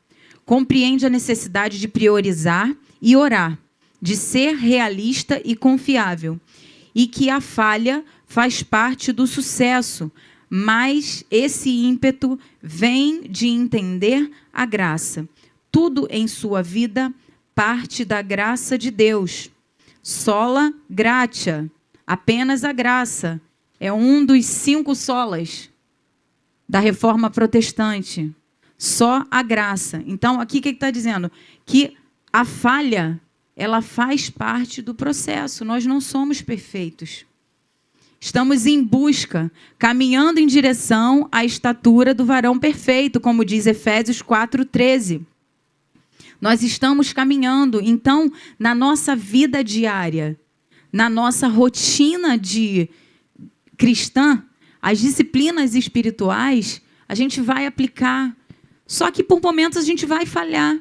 compreende a necessidade de priorizar e orar, de ser realista e confiável, e que a falha faz parte do sucesso, mas esse ímpeto vem de entender a graça. Tudo em sua vida parte da graça de Deus. Sola gratia, apenas a graça. É um dos 5 solas da Reforma Protestante. Só a graça. Então, aqui o que está dizendo? Que a falha, ela faz parte do processo. Nós não somos perfeitos. Estamos em busca, caminhando em direção à estatura do varão perfeito, como diz Efésios 4:13. Nós estamos caminhando. Então, na nossa vida diária, na nossa rotina de cristã, as disciplinas espirituais, a gente vai aplicar. Só que, por momentos, a gente vai falhar.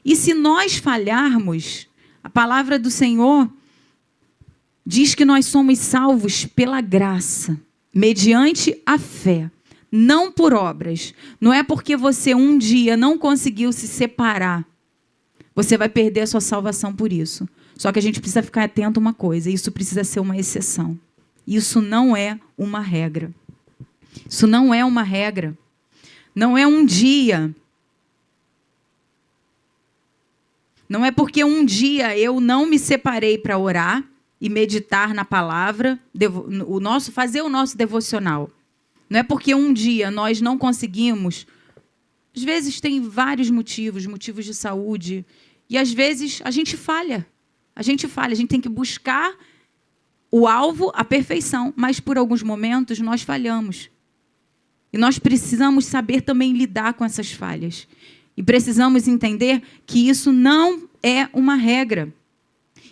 E se nós falharmos, a palavra do Senhor diz que nós somos salvos pela graça, mediante a fé, não por obras. Não é porque você um dia não conseguiu se separar, você vai perder a sua salvação por isso. Só que a gente precisa ficar atento a uma coisa, isso precisa ser uma exceção. Isso não é uma regra. Isso não é uma regra. Não é um dia. Não é porque um dia eu não me separei para orar e meditar na palavra, fazer o nosso devocional. Não é porque um dia nós não conseguimos. Às vezes tem vários motivos de saúde, e às vezes a gente falha. A gente tem que buscar o alvo, a perfeição, mas por alguns momentos nós falhamos. E nós precisamos saber também lidar com essas falhas. E precisamos entender que isso não é uma regra.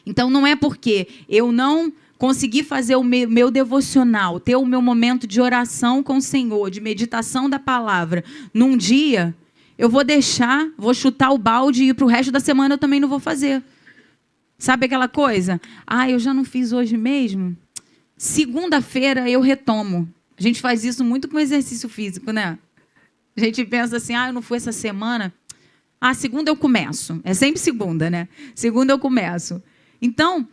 Então, não é porque eu não consegui fazer o meu devocional, ter o meu momento de oração com o Senhor, de meditação da palavra, num dia, eu vou chutar o balde e para o resto da semana eu também não vou fazer. Sabe aquela coisa? Eu já não fiz hoje mesmo? Segunda-feira eu retomo. A gente faz isso muito com exercício físico, né? A gente pensa assim, eu não fui essa semana. Segunda eu começo. É sempre segunda, né? Segunda eu começo. Então,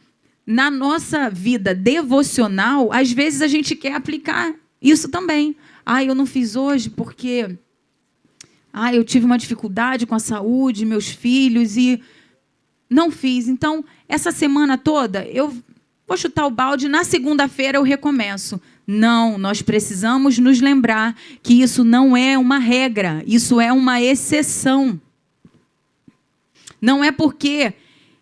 na nossa vida devocional, às vezes a gente quer aplicar isso também. Eu não fiz hoje porque eu tive uma dificuldade com a saúde, meus filhos, e não fiz. Então, essa semana toda, eu vou chutar o balde, na segunda-feira eu recomeço. Não, nós precisamos nos lembrar que isso não é uma regra, isso é uma exceção. Não é porque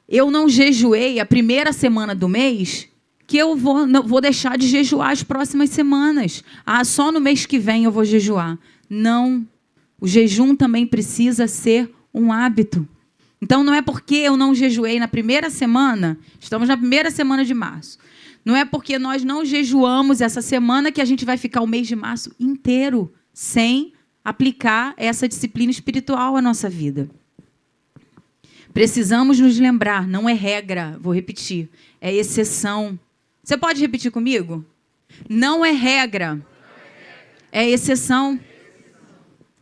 eu não jejuei a primeira semana do mês que eu vou deixar de jejuar as próximas semanas. Só no mês que vem eu vou jejuar. Não, o jejum também precisa ser um hábito. Então, não é porque eu não jejuei na primeira semana, estamos na primeira semana de março, não é porque nós não jejuamos essa semana que a gente vai ficar o mês de março inteiro sem aplicar essa disciplina espiritual à nossa vida. Precisamos nos lembrar, não é regra, vou repetir, é exceção. Você pode repetir comigo? Não é regra, é exceção.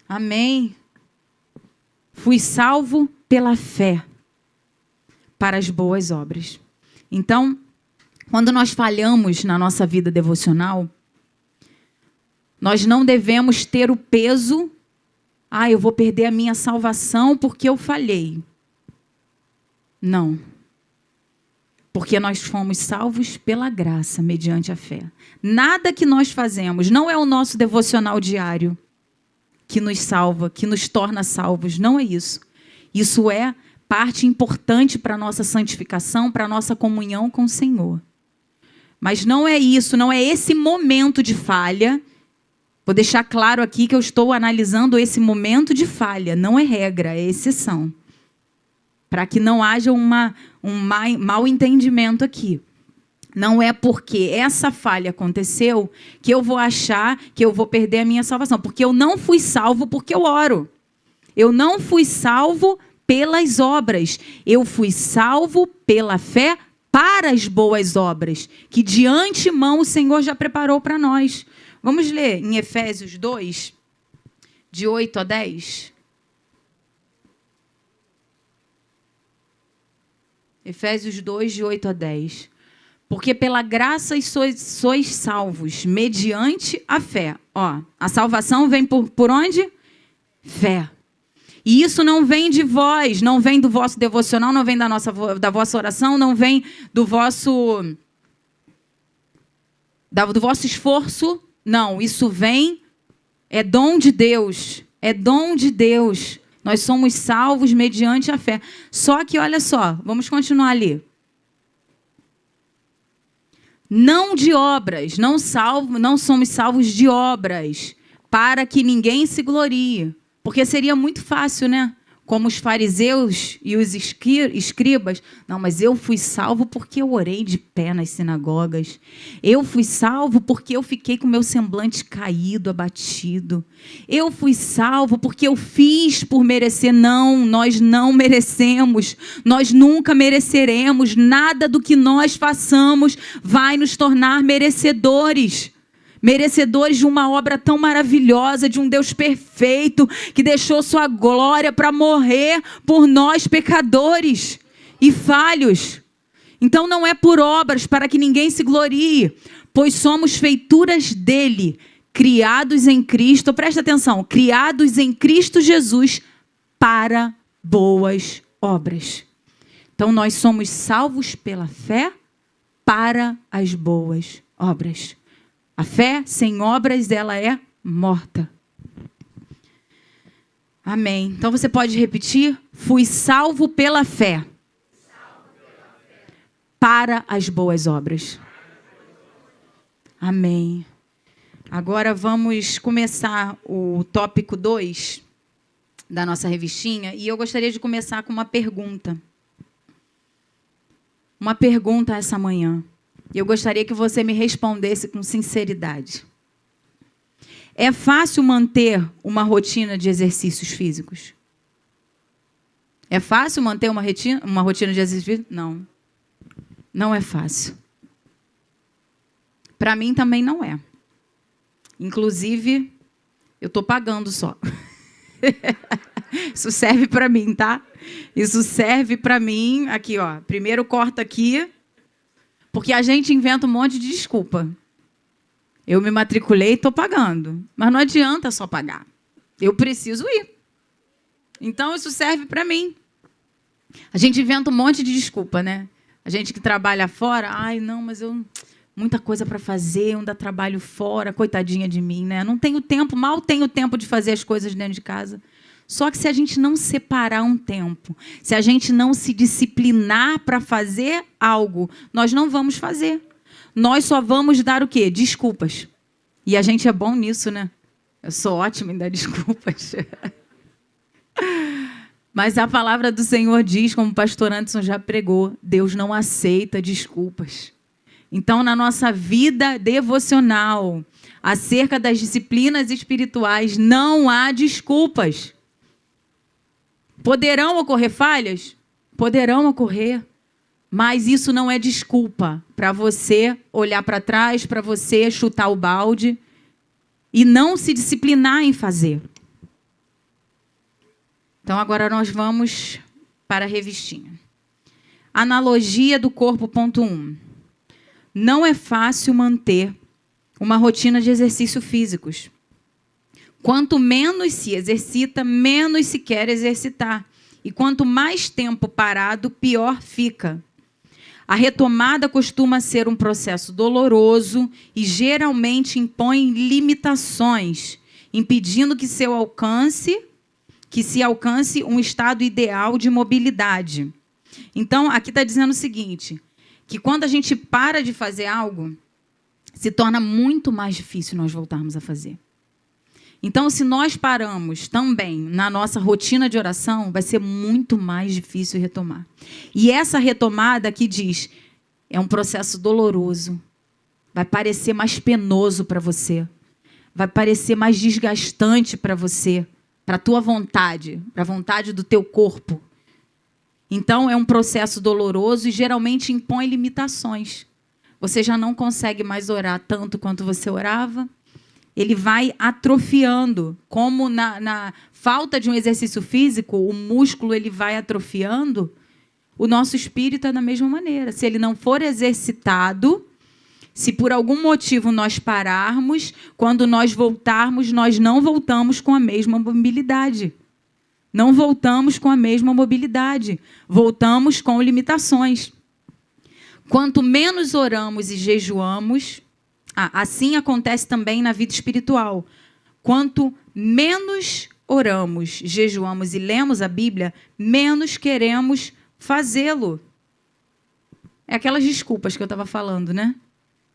Amém. Fui salvo pela fé para as boas obras. Então, quando nós falhamos na nossa vida devocional, nós não devemos ter o peso, eu vou perder a minha salvação porque eu falhei. Não. Porque nós fomos salvos pela graça, mediante a fé. Nada que nós fazemos, não é o nosso devocional diário que nos salva, que nos torna salvos. Não é isso. Isso é parte importante para a nossa santificação, para a nossa comunhão com o Senhor. Mas não é isso, não é esse momento de falha. Vou deixar claro aqui que eu estou analisando esse momento de falha. Não é regra, é exceção. Para que não haja um mal entendimento aqui. Não é porque essa falha aconteceu que eu vou achar que eu vou perder a minha salvação. Porque eu não fui salvo porque eu oro. Eu não fui salvo pelas obras. Eu fui salvo pela fé para as boas obras, que de antemão o Senhor já preparou para nós. Vamos ler em Efésios 2, de 8 a 10. Efésios 2, de 8 a 10. Porque pela graça sois salvos, mediante a fé. Ó, a salvação vem por onde? Fé. E isso não vem de vós, não vem do vosso devocional, não vem da vossa oração, não vem do vosso esforço. Não, isso vem, é dom de Deus. É dom de Deus. Nós somos salvos mediante a fé. Só que, olha só, vamos continuar ali. Não de obras, não somos salvos de obras, para que ninguém se glorie. Porque seria muito fácil, né? Como os fariseus e os escribas. Não, mas eu fui salvo porque eu orei de pé nas sinagogas. Eu fui salvo porque eu fiquei com meu semblante caído, abatido. Eu fui salvo porque eu fiz por merecer. Não, nós não merecemos. Nós nunca mereceremos. Nada do que nós façamos vai nos tornar merecedores. Merecedores de uma obra tão maravilhosa, de um Deus perfeito, que deixou sua glória para morrer por nós pecadores e falhos. Então não é por obras para que ninguém se glorie, pois somos feituras dele, criados em Cristo, presta atenção, criados em Cristo Jesus para boas obras. Então nós somos salvos pela fé para as boas obras. A fé sem obras, ela é morta. Amém. Então você pode repetir? Fui salvo pela fé. Para as boas obras. Amém. Agora vamos começar o tópico 2 da nossa revistinha. E eu gostaria de começar com uma pergunta. Uma pergunta essa manhã. Eu gostaria que você me respondesse com sinceridade. É fácil manter uma rotina de exercícios físicos? É fácil manter uma rotina de exercícios físicos? Não. Não é fácil. Para mim também não é. Inclusive, eu estou pagando só. Isso serve para mim, tá? Isso serve para mim. Aqui, ó. Primeiro corta aqui. Porque a gente inventa um monte de desculpa. Eu me matriculei e estou pagando. Mas não adianta só pagar. Eu preciso ir. Então, isso serve para mim. A gente inventa um monte de desculpa, né? A gente que trabalha fora. Ai, não, mas eu... Muita coisa para fazer, ainda trabalho fora. Coitadinha de mim, né? Não tenho tempo, mal tenho tempo de fazer as coisas dentro de casa. Só que se a gente não separar um tempo, se a gente não se disciplinar para fazer algo, nós não vamos fazer. Nós só vamos dar o quê? Desculpas. E a gente é bom nisso, né? Eu sou ótima em dar desculpas. Mas a palavra do Senhor diz, como o pastor Anderson já pregou, Deus não aceita desculpas. Então, na nossa vida devocional, acerca das disciplinas espirituais, não há desculpas. Poderão ocorrer falhas? Poderão ocorrer. Mas isso não é desculpa para você olhar para trás, para você chutar o balde e não se disciplinar em fazer. Então, agora nós vamos para a revistinha. Analogia do corpo, ponto 1. Não é fácil manter uma rotina de exercícios físicos. Quanto menos se exercita, menos se quer exercitar. E quanto mais tempo parado, pior fica. A retomada costuma ser um processo doloroso e geralmente impõe limitações. impedindo que se alcance um estado ideal de mobilidade. Então, aqui está dizendo o seguinte, que quando a gente para de fazer algo, se torna muito mais difícil nós voltarmos a fazer. Então, se nós paramos também na nossa rotina de oração, vai ser muito mais difícil retomar. E essa retomada aqui diz, é um processo doloroso, vai parecer mais penoso para você, vai parecer mais desgastante para você, para a tua vontade, para a vontade do teu corpo. Então, é um processo doloroso e geralmente impõe limitações. Você já não consegue mais orar tanto quanto você orava. Ele vai atrofiando. Como na falta de um exercício físico, o músculo ele vai atrofiando, o nosso espírito é da mesma maneira. Se ele não for exercitado, se por algum motivo nós pararmos, quando nós voltarmos, nós não voltamos com a mesma mobilidade. Não voltamos com a mesma mobilidade. Voltamos com limitações. Quanto menos oramos e jejuamos, assim acontece também na vida espiritual. Quanto menos oramos, jejuamos e lemos a Bíblia, menos queremos fazê-lo. É aquelas desculpas que eu estava falando, né?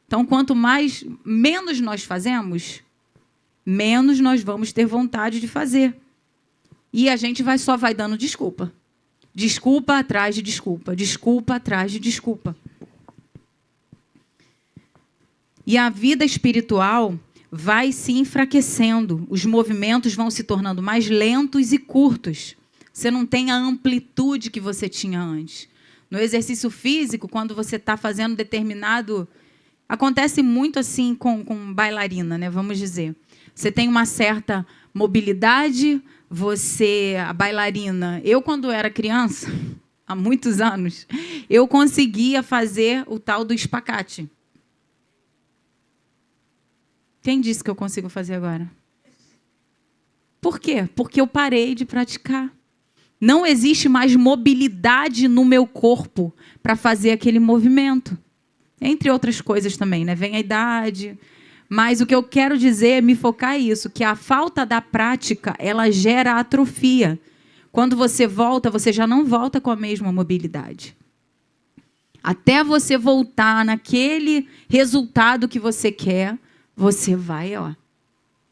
Então, quanto menos nós fazemos, menos nós vamos ter vontade de fazer. E a gente só vai dando desculpa. Desculpa atrás de desculpa. Desculpa atrás de desculpa. E a vida espiritual vai se enfraquecendo. Os movimentos vão se tornando mais lentos e curtos. Você não tem a amplitude que você tinha antes. No exercício físico, quando você está fazendo determinado... Acontece muito assim com bailarina, né? Vamos dizer. Você tem uma certa mobilidade, a bailarina... Eu, quando era criança, há muitos anos, eu conseguia fazer o tal do espacate. Quem disse que eu consigo fazer agora? Por quê? Porque eu parei de praticar. Não existe mais mobilidade no meu corpo para fazer aquele movimento. Entre outras coisas também, né? Vem a idade. Mas o que eu quero dizer é me focar nisso, que a falta da prática, ela gera atrofia. Quando você volta, você já não volta com a mesma mobilidade. Até você voltar naquele resultado que você quer, você vai,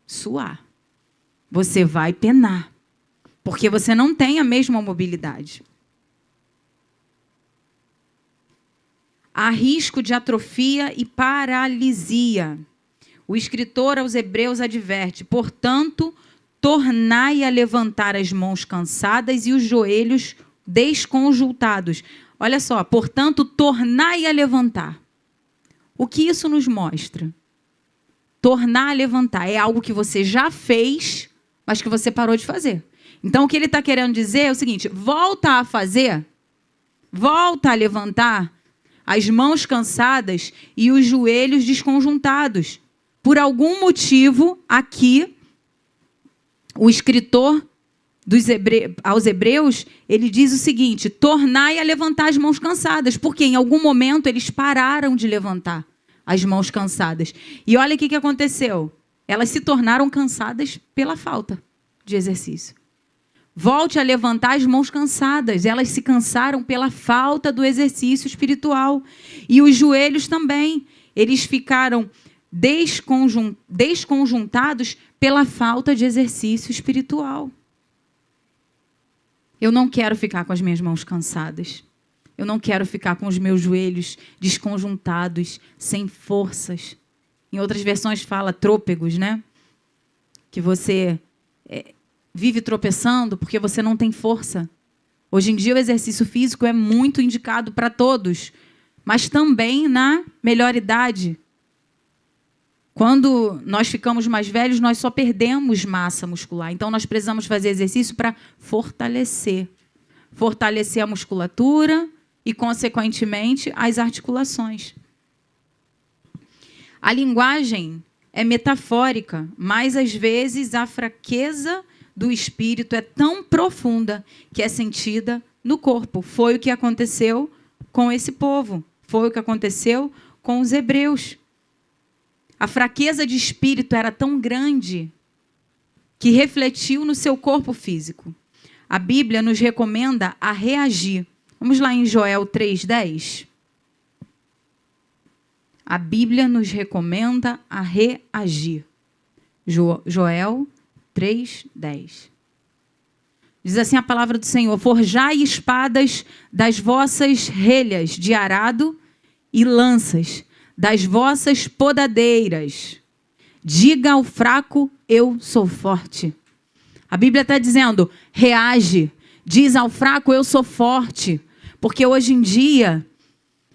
suar. Você vai penar. Porque você não tem a mesma mobilidade. Há risco de atrofia e paralisia. O escritor aos Hebreus adverte, portanto, tornai a levantar as mãos cansadas e os joelhos desconjuntados. Olha só, portanto, tornai a levantar. O que isso nos mostra? Tornar a levantar é algo que você já fez, mas que você parou de fazer. Então, o que ele está querendo dizer é o seguinte, volta a fazer, volta a levantar as mãos cansadas e os joelhos desconjuntados. Por algum motivo, aqui, o escritor aos Hebreus, ele diz o seguinte, tornai a levantar as mãos cansadas, porque em algum momento eles pararam de levantar as mãos cansadas. E olha o que aconteceu. Elas se tornaram cansadas pela falta de exercício. Volte a levantar as mãos cansadas. Elas se cansaram pela falta do exercício espiritual. E os joelhos também. Eles ficaram desconjuntados pela falta de exercício espiritual. Eu não quero ficar com as minhas mãos cansadas. Eu não quero ficar com os meus joelhos desconjuntados, sem forças. Em outras versões fala trôpegos, né? Que você vive tropeçando porque você não tem força. Hoje em dia o exercício físico é muito indicado para todos, mas também na melhor idade. Quando nós ficamos mais velhos, nós só perdemos massa muscular. Então, nós precisamos fazer exercício para fortalecer. Fortalecer a musculatura e, consequentemente, as articulações. A linguagem é metafórica, mas, às vezes, a fraqueza do espírito é tão profunda que é sentida no corpo. Foi o que aconteceu com esse povo. Foi o que aconteceu com os hebreus. A fraqueza de espírito era tão grande que refletiu no seu corpo físico. A Bíblia nos recomenda a reagir. Vamos lá em Joel 3:10. A Bíblia nos recomenda a reagir. Joel 3:10. Diz assim a palavra do Senhor: forjai espadas das vossas relhas de arado e lanças, das vossas podadeiras. Diga ao fraco, eu sou forte. A Bíblia está dizendo, reage. Diz ao fraco, eu sou forte. Porque hoje em dia,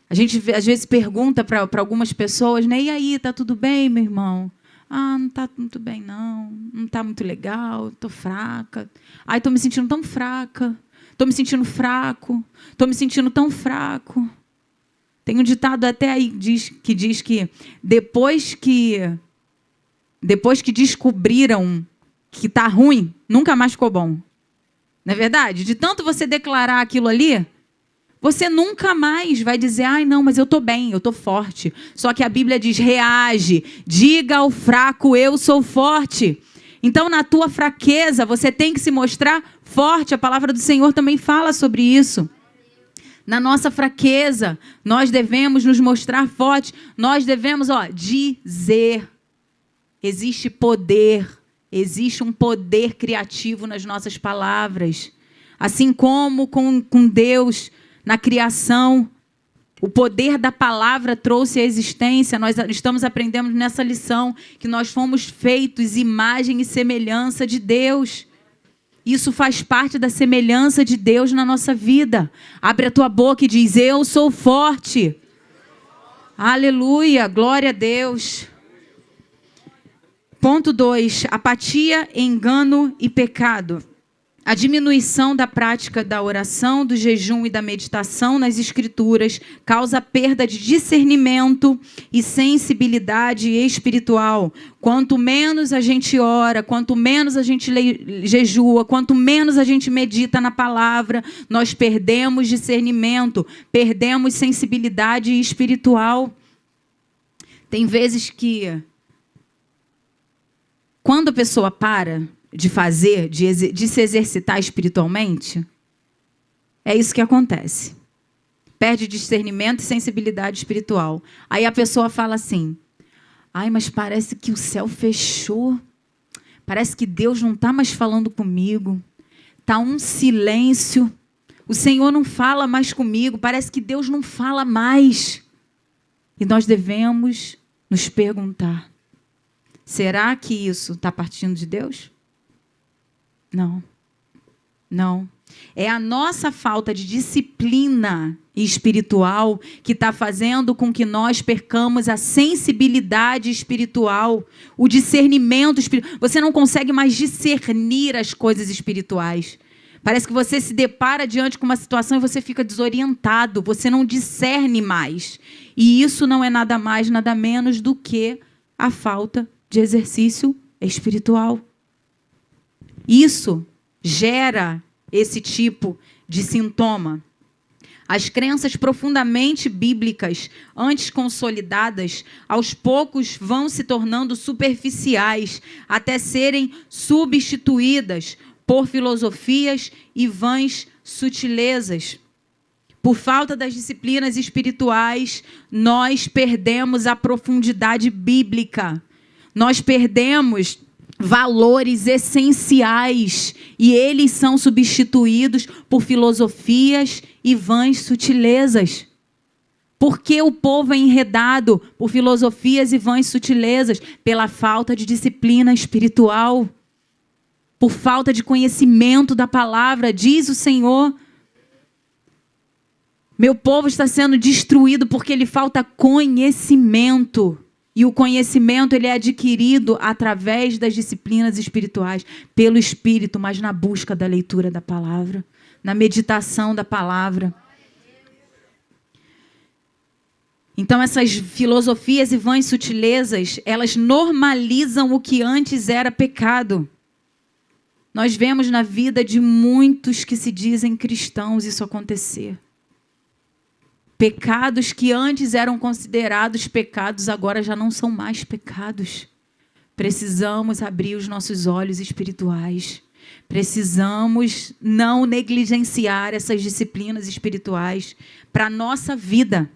a gente às vezes pergunta para algumas pessoas, né? E aí, tá tudo bem, meu irmão? Ah, não tá muito bem, não. Não tá muito legal, tô fraca. Ai, tô me sentindo tão fraca. Tô me sentindo fraco. Tô me sentindo tão fraco. Tem um ditado até aí que diz que depois que descobriram que está ruim, nunca mais ficou bom. Não é verdade? De tanto você declarar aquilo ali, você nunca mais vai dizer, ai não, mas eu estou bem, eu estou forte. Só que a Bíblia diz, reage, diga ao fraco, eu sou forte. Então, na tua fraqueza, você tem que se mostrar forte. A palavra do Senhor também fala sobre isso. Na nossa fraqueza, nós devemos nos mostrar fortes. Nós devemos, dizer. Existe poder, existe um poder criativo nas nossas palavras. Assim como com Deus, na criação, o poder da palavra trouxe a existência. Nós estamos aprendendo nessa lição que nós fomos feitos imagem e semelhança de Deus. Isso faz parte da semelhança de Deus na nossa vida. Abre a tua boca e diz, eu sou forte. Aleluia, glória a Deus. Ponto 2, apatia, engano e pecado. A diminuição da prática da oração, do jejum e da meditação nas Escrituras causa perda de discernimento e sensibilidade espiritual. Quanto menos a gente ora, quanto menos a gente jejua, quanto menos a gente medita na palavra, nós perdemos discernimento, perdemos sensibilidade espiritual. Tem vezes que, quando a pessoa para de fazer, de se exercitar espiritualmente, é isso que acontece. Perde discernimento e sensibilidade espiritual. Aí a pessoa fala assim, ai, mas parece que o céu fechou. Parece que Deus não está mais falando comigo. Está um silêncio. O Senhor não fala mais comigo. Parece que Deus não fala mais. E nós devemos nos perguntar, será que isso está partindo de Deus? Não. Não. É a nossa falta de disciplina espiritual que está fazendo com que nós percamos a sensibilidade espiritual, o discernimento espiritual. Você não consegue mais discernir as coisas espirituais. Parece que você se depara diante de uma situação e você fica desorientado, você não discerne mais. E isso não é nada mais, nada menos do que a falta de exercício espiritual. Isso gera esse tipo de sintoma. As crenças profundamente bíblicas, antes consolidadas, aos poucos vão se tornando superficiais, até serem substituídas por filosofias e vãs sutilezas. Por falta das disciplinas espirituais, nós perdemos a profundidade bíblica. Nós perdemos valores essenciais e eles são substituídos por filosofias e vãs sutilezas. Por que o povo é enredado por filosofias e vãs sutilezas? Pela falta de disciplina espiritual. Por falta de conhecimento da palavra, diz o Senhor. Meu povo está sendo destruído porque lhe falta conhecimento. E o conhecimento ele é adquirido através das disciplinas espirituais, pelo Espírito, mas na busca da leitura da palavra, na meditação da palavra. Então, essas filosofias e vãs sutilezas, elas normalizam o que antes era pecado. Nós vemos na vida de muitos que se dizem cristãos isso acontecer. Pecados que antes eram considerados pecados, agora já não são mais pecados. Precisamos abrir os nossos olhos espirituais. Precisamos não negligenciar essas disciplinas espirituais para a nossa vida.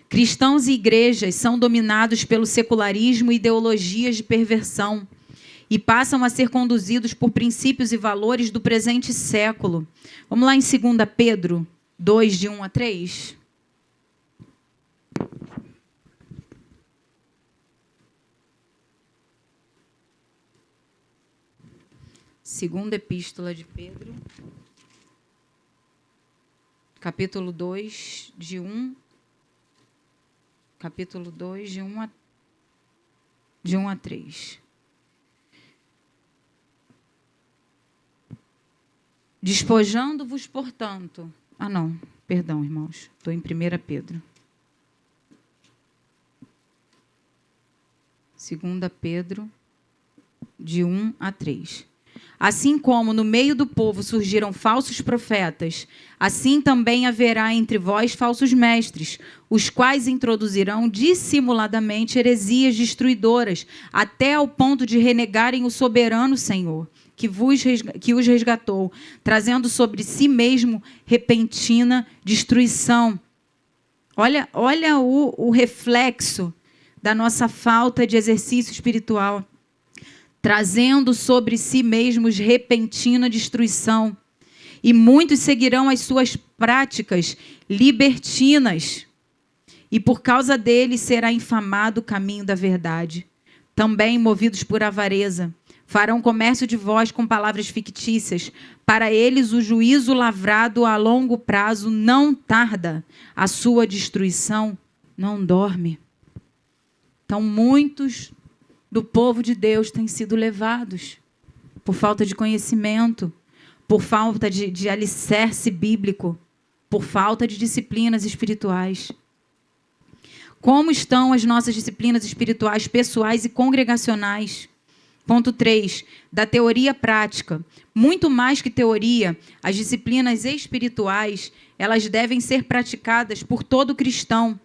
Cristãos e igrejas são dominados pelo secularismo e ideologias de perversão e passam a ser conduzidos por princípios e valores do presente século. Vamos lá em 2 Pedro 2, de 1 a 3. Segunda Epístola de Pedro, capítulo 2, de 1 a 3. Despojando-vos, portanto... Perdão, irmãos. Estou em 1 Pedro. 2 Pedro, de 1 a 3. Assim como no meio do povo surgiram falsos profetas, assim também haverá entre vós falsos mestres, os quais introduzirão dissimuladamente heresias destruidoras, até ao ponto de renegarem o soberano Senhor, que os resgatou, trazendo sobre si mesmo repentina destruição. Olha o reflexo da nossa falta de exercício espiritual. Trazendo sobre si mesmos repentina destruição. E muitos seguirão as suas práticas libertinas. E por causa deles será infamado o caminho da verdade. Também, movidos por avareza, farão comércio de vós com palavras fictícias. Para eles o juízo lavrado a longo prazo não tarda. A sua destruição não dorme. Então, muitos do povo de Deus têm sido levados por falta de conhecimento, por falta de alicerce bíblico, por falta de disciplinas espirituais. Como estão as nossas disciplinas espirituais pessoais e congregacionais? Ponto 3, da teoria prática. Muito mais que teoria, as disciplinas espirituais, elas devem ser praticadas por todo cristão.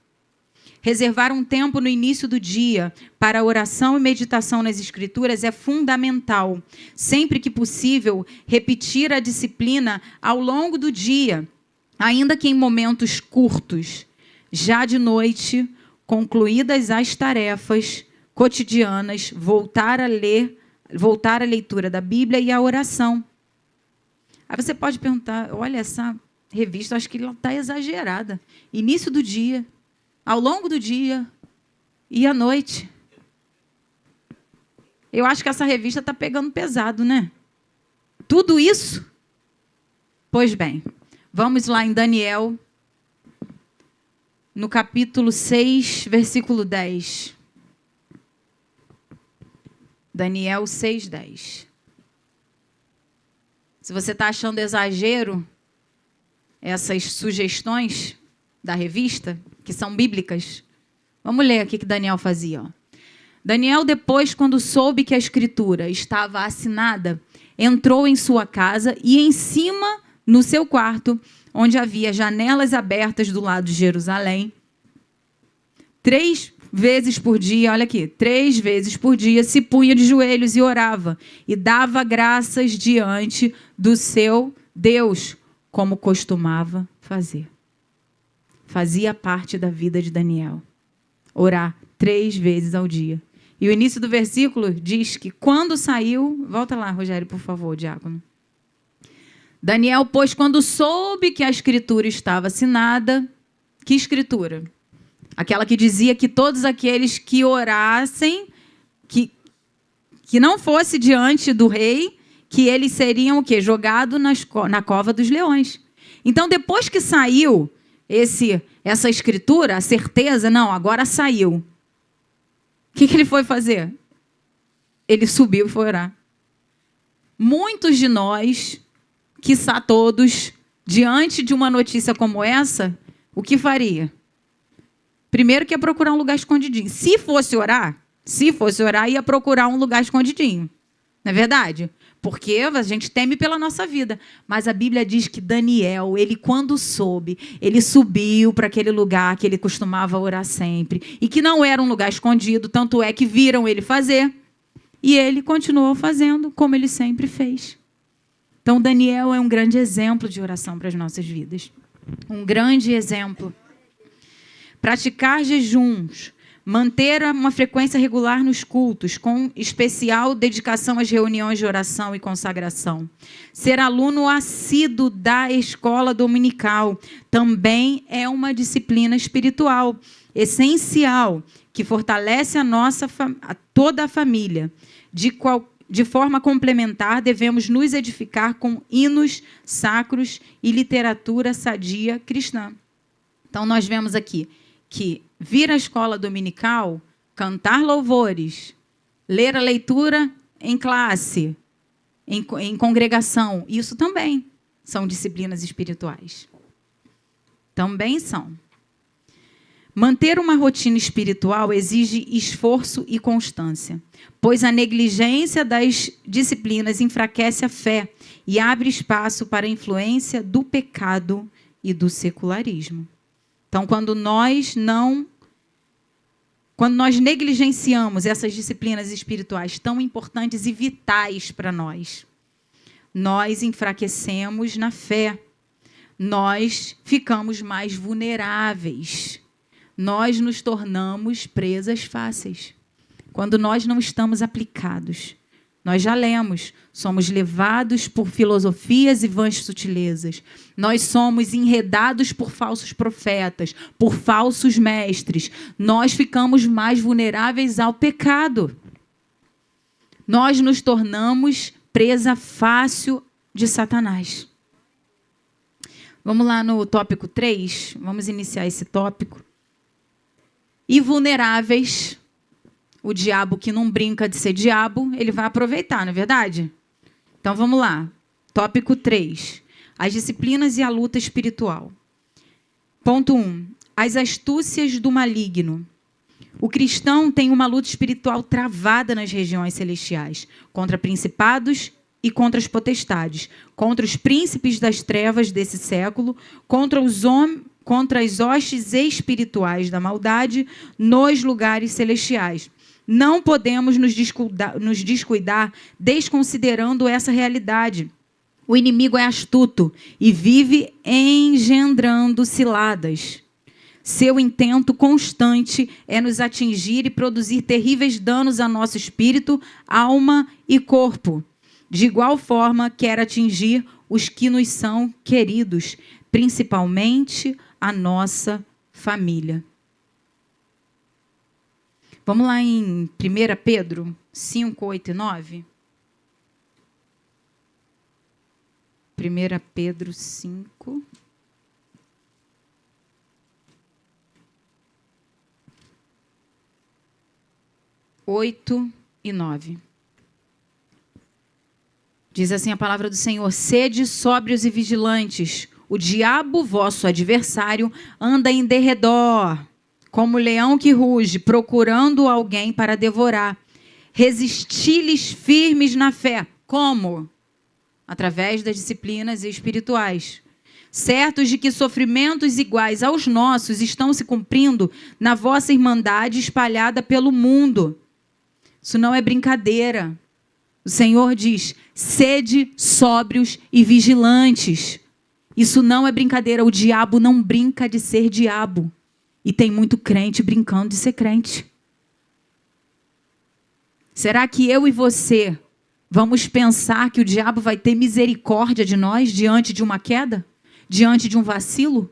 Reservar um tempo no início do dia para oração e meditação nas Escrituras é fundamental. Sempre que possível, repetir a disciplina ao longo do dia, ainda que em momentos curtos. Já de noite, concluídas as tarefas cotidianas, voltar à leitura da Bíblia e à oração. Aí você pode perguntar, olha, essa revista, acho que ela está exagerada. Início do dia, ao longo do dia e à noite. Eu acho que essa revista está pegando pesado, né? Tudo isso? Pois bem, vamos lá em Daniel, no capítulo 6, versículo 10. Daniel 6, 10. Se você está achando exagero essas sugestões da revista, que são bíblicas, vamos ler aqui que Daniel fazia. Ó. Daniel, depois, quando soube que a escritura estava assinada, entrou em sua casa e em cima, no seu quarto, onde havia janelas abertas do lado de Jerusalém, 3 vezes por dia, olha aqui, 3 vezes por dia se punha de joelhos e orava, e dava graças diante do seu Deus, como costumava fazer. Fazia parte da vida de Daniel. Orar 3 vezes ao dia. E o início do versículo diz que quando saiu... Volta lá, Rogério, por favor, diácono. Daniel, pois, quando soube que a escritura estava assinada... Que escritura? Aquela que dizia que todos aqueles que orassem, que não fosse diante do rei, que eles seriam o quê? Jogados na cova dos leões. Então, depois que saiu essa escritura, a certeza, não, agora saiu. O que ele foi fazer? Ele subiu e foi orar. Muitos de nós, quiçá todos, diante de uma notícia como essa, o que faria? Primeiro que ia procurar um lugar escondidinho. Se fosse orar, ia procurar um lugar escondidinho. Não é verdade? porque a gente teme pela nossa vida. Mas a Bíblia diz que Daniel, ele quando soube, ele subiu para aquele lugar que ele costumava orar sempre. E que não era um lugar escondido, tanto é que viram ele fazer. E ele continuou fazendo como ele sempre fez. Então, Daniel é um grande exemplo de oração para as nossas vidas. Um grande exemplo. Praticar jejuns. Manter uma frequência regular nos cultos, com especial dedicação às reuniões de oração e consagração. Ser aluno assíduo da escola dominical também é uma disciplina espiritual essencial, que fortalece toda a família. De forma complementar, devemos nos edificar com hinos sacros e literatura sadia cristã. Então, nós vemos aqui que vir à escola dominical, cantar louvores, ler a leitura em classe, em congregação, isso também são disciplinas espirituais. Também são. Manter uma rotina espiritual exige esforço e constância, pois a negligência das disciplinas enfraquece a fé e abre espaço para a influência do pecado e do secularismo. Então, quando nós negligenciamos essas disciplinas espirituais tão importantes e vitais para nós, nós enfraquecemos na fé, nós ficamos mais vulneráveis, nós nos tornamos presas fáceis. Quando nós não estamos aplicados, nós já lemos, somos levados por filosofias e vãs sutilezas. Nós somos enredados por falsos profetas, por falsos mestres. Nós ficamos mais vulneráveis ao pecado. Nós nos tornamos presa fácil de Satanás. Vamos lá no tópico 3. Vamos iniciar esse tópico. E vulneráveis. O diabo que não brinca de ser diabo, ele vai aproveitar, não é verdade? Então, vamos lá. Tópico 3. As disciplinas e a luta espiritual. Ponto 1. As astúcias do maligno. O cristão tem uma luta espiritual travada nas regiões celestiais, contra principados e contra as potestades, contra os príncipes das trevas desse século, contra as hostes espirituais da maldade nos lugares celestiais. Não podemos nos descuidar desconsiderando essa realidade. O inimigo é astuto e vive engendrando ciladas. Seu intento constante é nos atingir e produzir terríveis danos a nosso espírito, alma e corpo. De igual forma, quer atingir os que nos são queridos, principalmente a nossa família. Vamos lá em 1 Pedro 5, 8 e 9. 1 Pedro 5. 8 e 9. Diz assim a palavra do Senhor: sede sóbrios e vigilantes. O diabo, vosso adversário, anda em derredor, como leão que ruge, procurando alguém para devorar. Resisti-lhes firmes na fé. Como? Através das disciplinas espirituais. Certos de que sofrimentos iguais aos nossos estão se cumprindo na vossa irmandade espalhada pelo mundo. Isso não é brincadeira. O Senhor diz: sede sóbrios e vigilantes. Isso não é brincadeira. O diabo não brinca de ser diabo. E tem muito crente brincando de ser crente. Será que eu e você vamos pensar que o diabo vai ter misericórdia de nós diante de uma queda? Diante de um vacilo?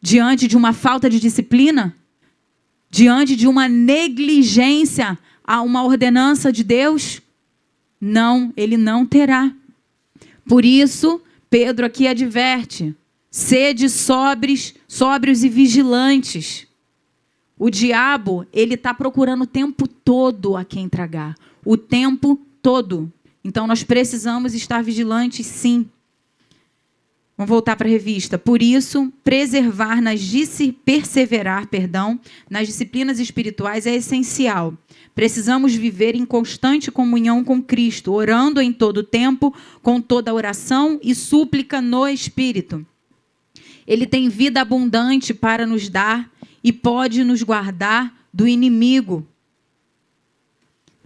Diante de uma falta de disciplina? Diante de uma negligência a uma ordenança de Deus? Não, ele não terá. Por isso, Pedro aqui adverte: sede sóbrios e vigilantes. O diabo, ele está procurando o tempo todo a quem tragar. O tempo todo. Então, nós precisamos estar vigilantes, sim. Vamos voltar para a revista. Por isso, perseverar, nas disciplinas espirituais é essencial. Precisamos viver em constante comunhão com Cristo, orando em todo tempo, com toda oração e súplica no Espírito. Ele tem vida abundante para nos dar e pode nos guardar do inimigo.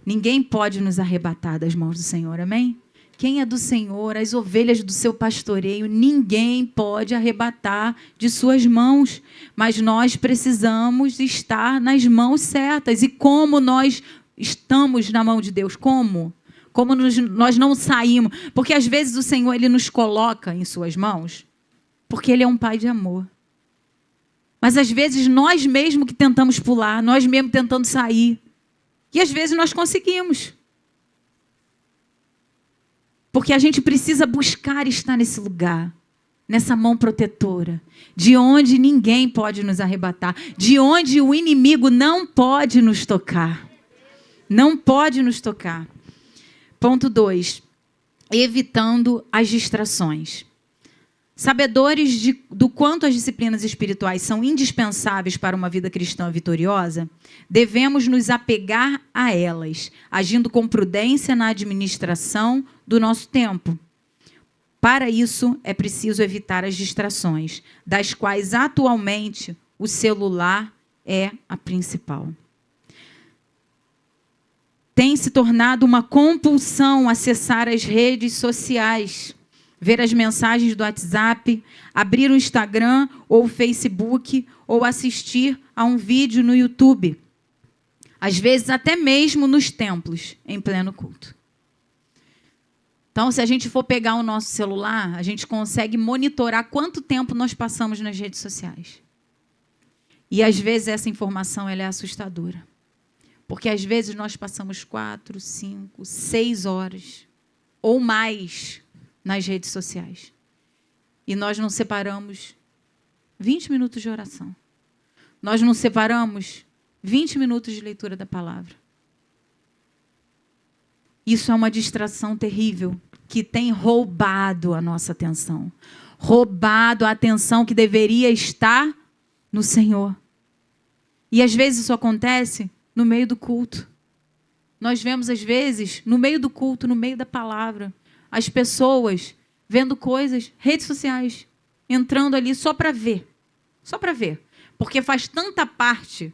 Ninguém pode nos arrebatar das mãos do Senhor, amém? Quem é do Senhor, as ovelhas do seu pastoreio, ninguém pode arrebatar de suas mãos. Mas nós precisamos estar nas mãos certas. E como nós estamos na mão de Deus? Como? Como nós não saímos? Porque às vezes o Senhor ele nos coloca em suas mãos, porque Ele é um Pai de amor. Mas às vezes nós mesmos que tentamos pular, nós mesmos tentando sair. E às vezes nós conseguimos. Porque a gente precisa buscar estar nesse lugar, nessa mão protetora, de onde ninguém pode nos arrebatar, de onde o inimigo não pode nos tocar. Não pode nos tocar. Ponto 2. Evitando as distrações. Sabedores do quanto as disciplinas espirituais são indispensáveis para uma vida cristã vitoriosa, devemos nos apegar a elas, agindo com prudência na administração do nosso tempo. Para isso, é preciso evitar as distrações, das quais atualmente o celular é a principal. Tem se tornado uma compulsão acessar as redes sociais, ver as mensagens do WhatsApp, abrir o Instagram ou o Facebook, ou assistir a um vídeo no YouTube. Às vezes, até mesmo nos templos, em pleno culto. Então, se a gente for pegar o nosso celular, a gente consegue monitorar quanto tempo nós passamos nas redes sociais. E, às vezes, essa informação ela é assustadora. Porque, às vezes, nós passamos 4, 5, 6 horas ou mais nas redes sociais. E nós não separamos 20 minutos de oração. Nós não separamos 20 minutos de leitura da palavra. Isso é uma distração terrível que tem roubado a nossa atenção. Roubado a atenção que deveria estar no Senhor. E às vezes isso acontece no meio do culto. Nós vemos às vezes no meio do culto, no meio da palavra, as pessoas vendo coisas, redes sociais, entrando ali só para ver. Só para ver. Porque faz tanta parte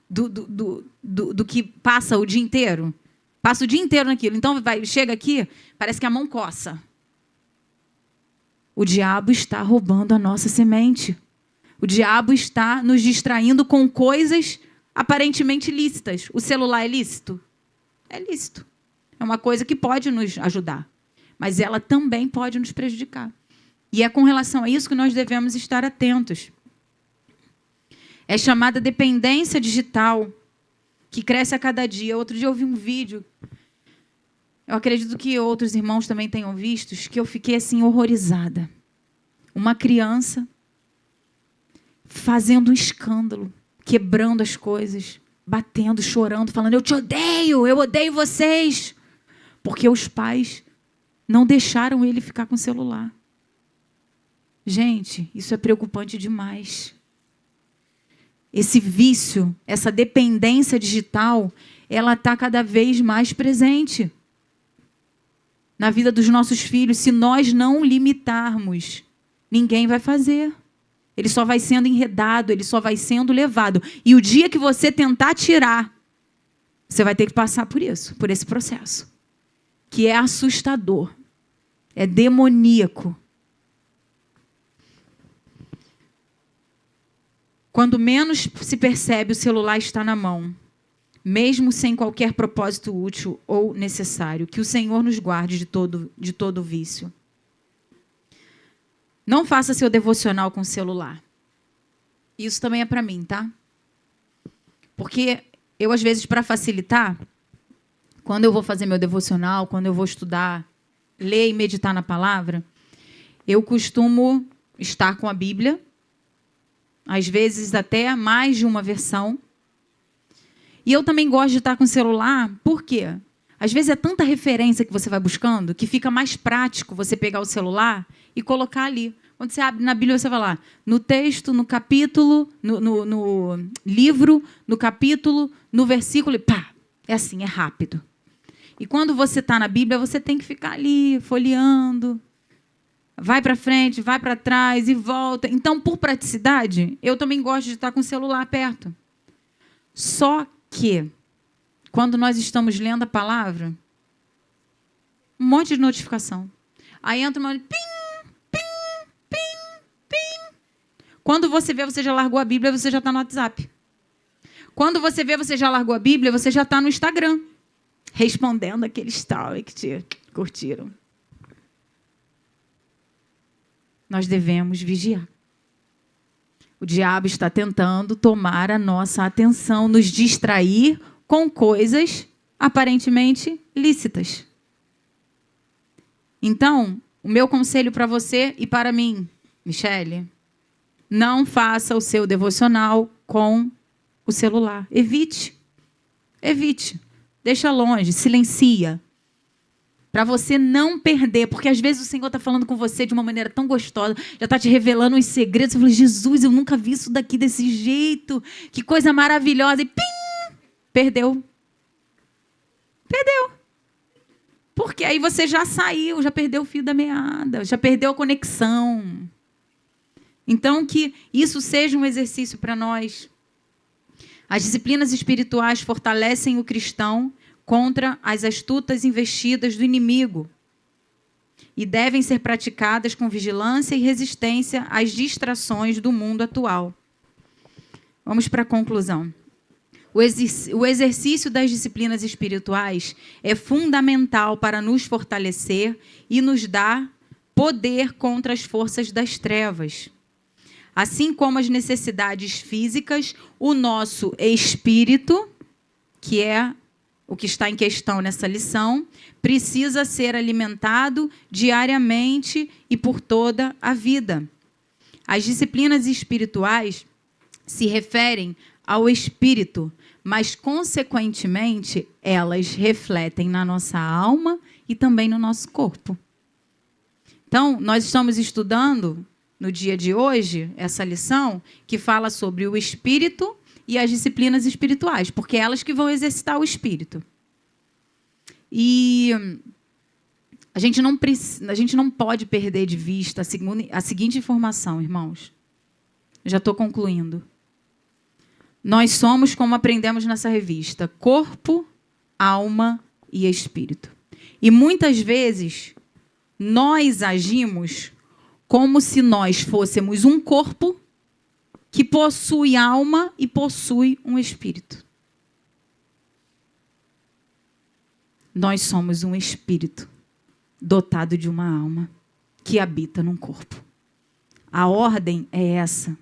do que passa o dia inteiro. Passa o dia inteiro naquilo. Então, chega aqui, parece que a mão coça. O diabo está roubando a nossa semente. O diabo está nos distraindo com coisas aparentemente lícitas. O celular é lícito? É lícito. É uma coisa que pode nos ajudar. Mas ela também pode nos prejudicar. E é com relação a isso que nós devemos estar atentos. É chamada dependência digital, que cresce a cada dia. Outro dia eu vi um vídeo, eu acredito que outros irmãos também tenham visto, que eu fiquei assim horrorizada. Uma criança fazendo um escândalo, quebrando as coisas, batendo, chorando, falando: eu odeio vocês. Porque os pais não deixaram ele ficar com o celular. Gente, isso é preocupante demais. Esse vício, essa dependência digital, ela está cada vez mais presente na vida dos nossos filhos. Se nós não limitarmos, ninguém vai fazer. Ele só vai sendo enredado, ele só vai sendo levado. E o dia que você tentar tirar, você vai ter que passar por isso, por esse processo. Que é assustador, é demoníaco. Quando menos se percebe, o celular está na mão, mesmo sem qualquer propósito útil ou necessário. Que o Senhor nos guarde de todo vício. Não faça seu devocional com o celular. Isso também é para mim, tá? Porque eu, às vezes, para facilitar, quando eu vou fazer meu devocional, quando eu vou estudar, ler e meditar na palavra, eu costumo estar com a Bíblia, às vezes até mais de uma versão. E eu também gosto de estar com o celular, por quê? Às vezes é tanta referência que você vai buscando, que fica mais prático você pegar o celular e colocar ali. Quando você abre na Bíblia, você vai lá, no texto, no capítulo, no livro, no capítulo, no versículo, e pá, é assim, é rápido. E quando você está na Bíblia, você tem que ficar ali, folheando, vai para frente, vai para trás e volta. Então, por praticidade, eu também gosto de estar com o celular perto. Só que, quando nós estamos lendo a palavra, um monte de notificação. Aí entra uma... Quando você vê, você já largou a Bíblia, você já está no WhatsApp. Quando você vê, você já largou a Bíblia, você já está no Instagram, respondendo aquele story que te curtiram. Nós devemos vigiar. O diabo está tentando tomar a nossa atenção, nos distrair com coisas aparentemente lícitas. Então, o meu conselho para você e para mim, Michele, não faça o seu devocional com o celular. Evite. Evite. Deixa longe, silencia. Para você não perder, porque às vezes o Senhor está falando com você de uma maneira tão gostosa, já está te revelando uns segredos, você fala, Jesus, eu nunca vi isso daqui desse jeito, que coisa maravilhosa, e pim, perdeu. Perdeu. Porque aí você já saiu, já perdeu o fio da meada, já perdeu a conexão. Então, que isso seja um exercício para nós. As disciplinas espirituais fortalecem o cristão contra as astutas investidas do inimigo e devem ser praticadas com vigilância e resistência às distrações do mundo atual. Vamos para a conclusão. O exercício das disciplinas espirituais é fundamental para nos fortalecer e nos dar poder contra as forças das trevas. Assim como as necessidades físicas, o nosso espírito, que é o que está em questão nessa lição, precisa ser alimentado diariamente e por toda a vida. As disciplinas espirituais se referem ao espírito, mas, consequentemente, elas refletem na nossa alma e também no nosso corpo. Então, nós estamos estudando, no dia de hoje, essa lição que fala sobre o espírito e as disciplinas espirituais, porque é elas que vão exercitar o espírito. E a gente não pode perder de vista a seguinte informação, irmãos. Eu já estou concluindo. Nós somos, como aprendemos nessa revista, corpo, alma e espírito. E muitas vezes nós agimos como se nós fôssemos um corpo que possui alma e possui um espírito. Nós somos um espírito dotado de uma alma que habita num corpo. A ordem é essa.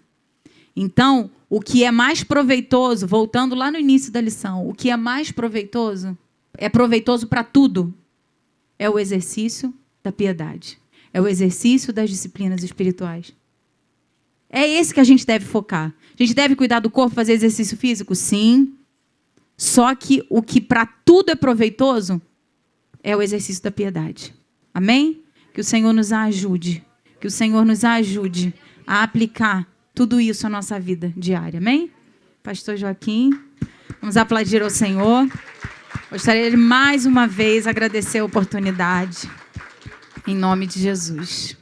Então, o que é mais proveitoso, voltando lá no início da lição, o que é mais proveitoso, é proveitoso para tudo, é o exercício da piedade. É o exercício das disciplinas espirituais. É esse que a gente deve focar. A gente deve cuidar do corpo, fazer exercício físico? Sim. Só que o que para tudo é proveitoso é o exercício da piedade. Amém? Que o Senhor nos ajude. Que o Senhor nos ajude a aplicar tudo isso à nossa vida diária. Amém? Pastor Joaquim, vamos aplaudir ao Senhor. Gostaria de mais uma vez agradecer a oportunidade. Em nome de Jesus.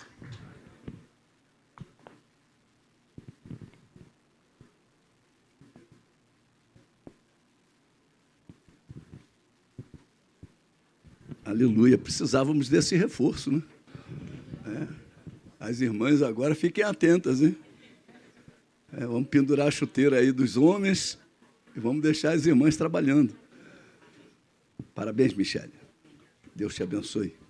Aleluia, precisávamos desse reforço, né? As irmãs agora fiquem atentas, hein? Vamos pendurar a chuteira aí dos homens e vamos deixar as irmãs trabalhando. Parabéns, Michele. Deus te abençoe.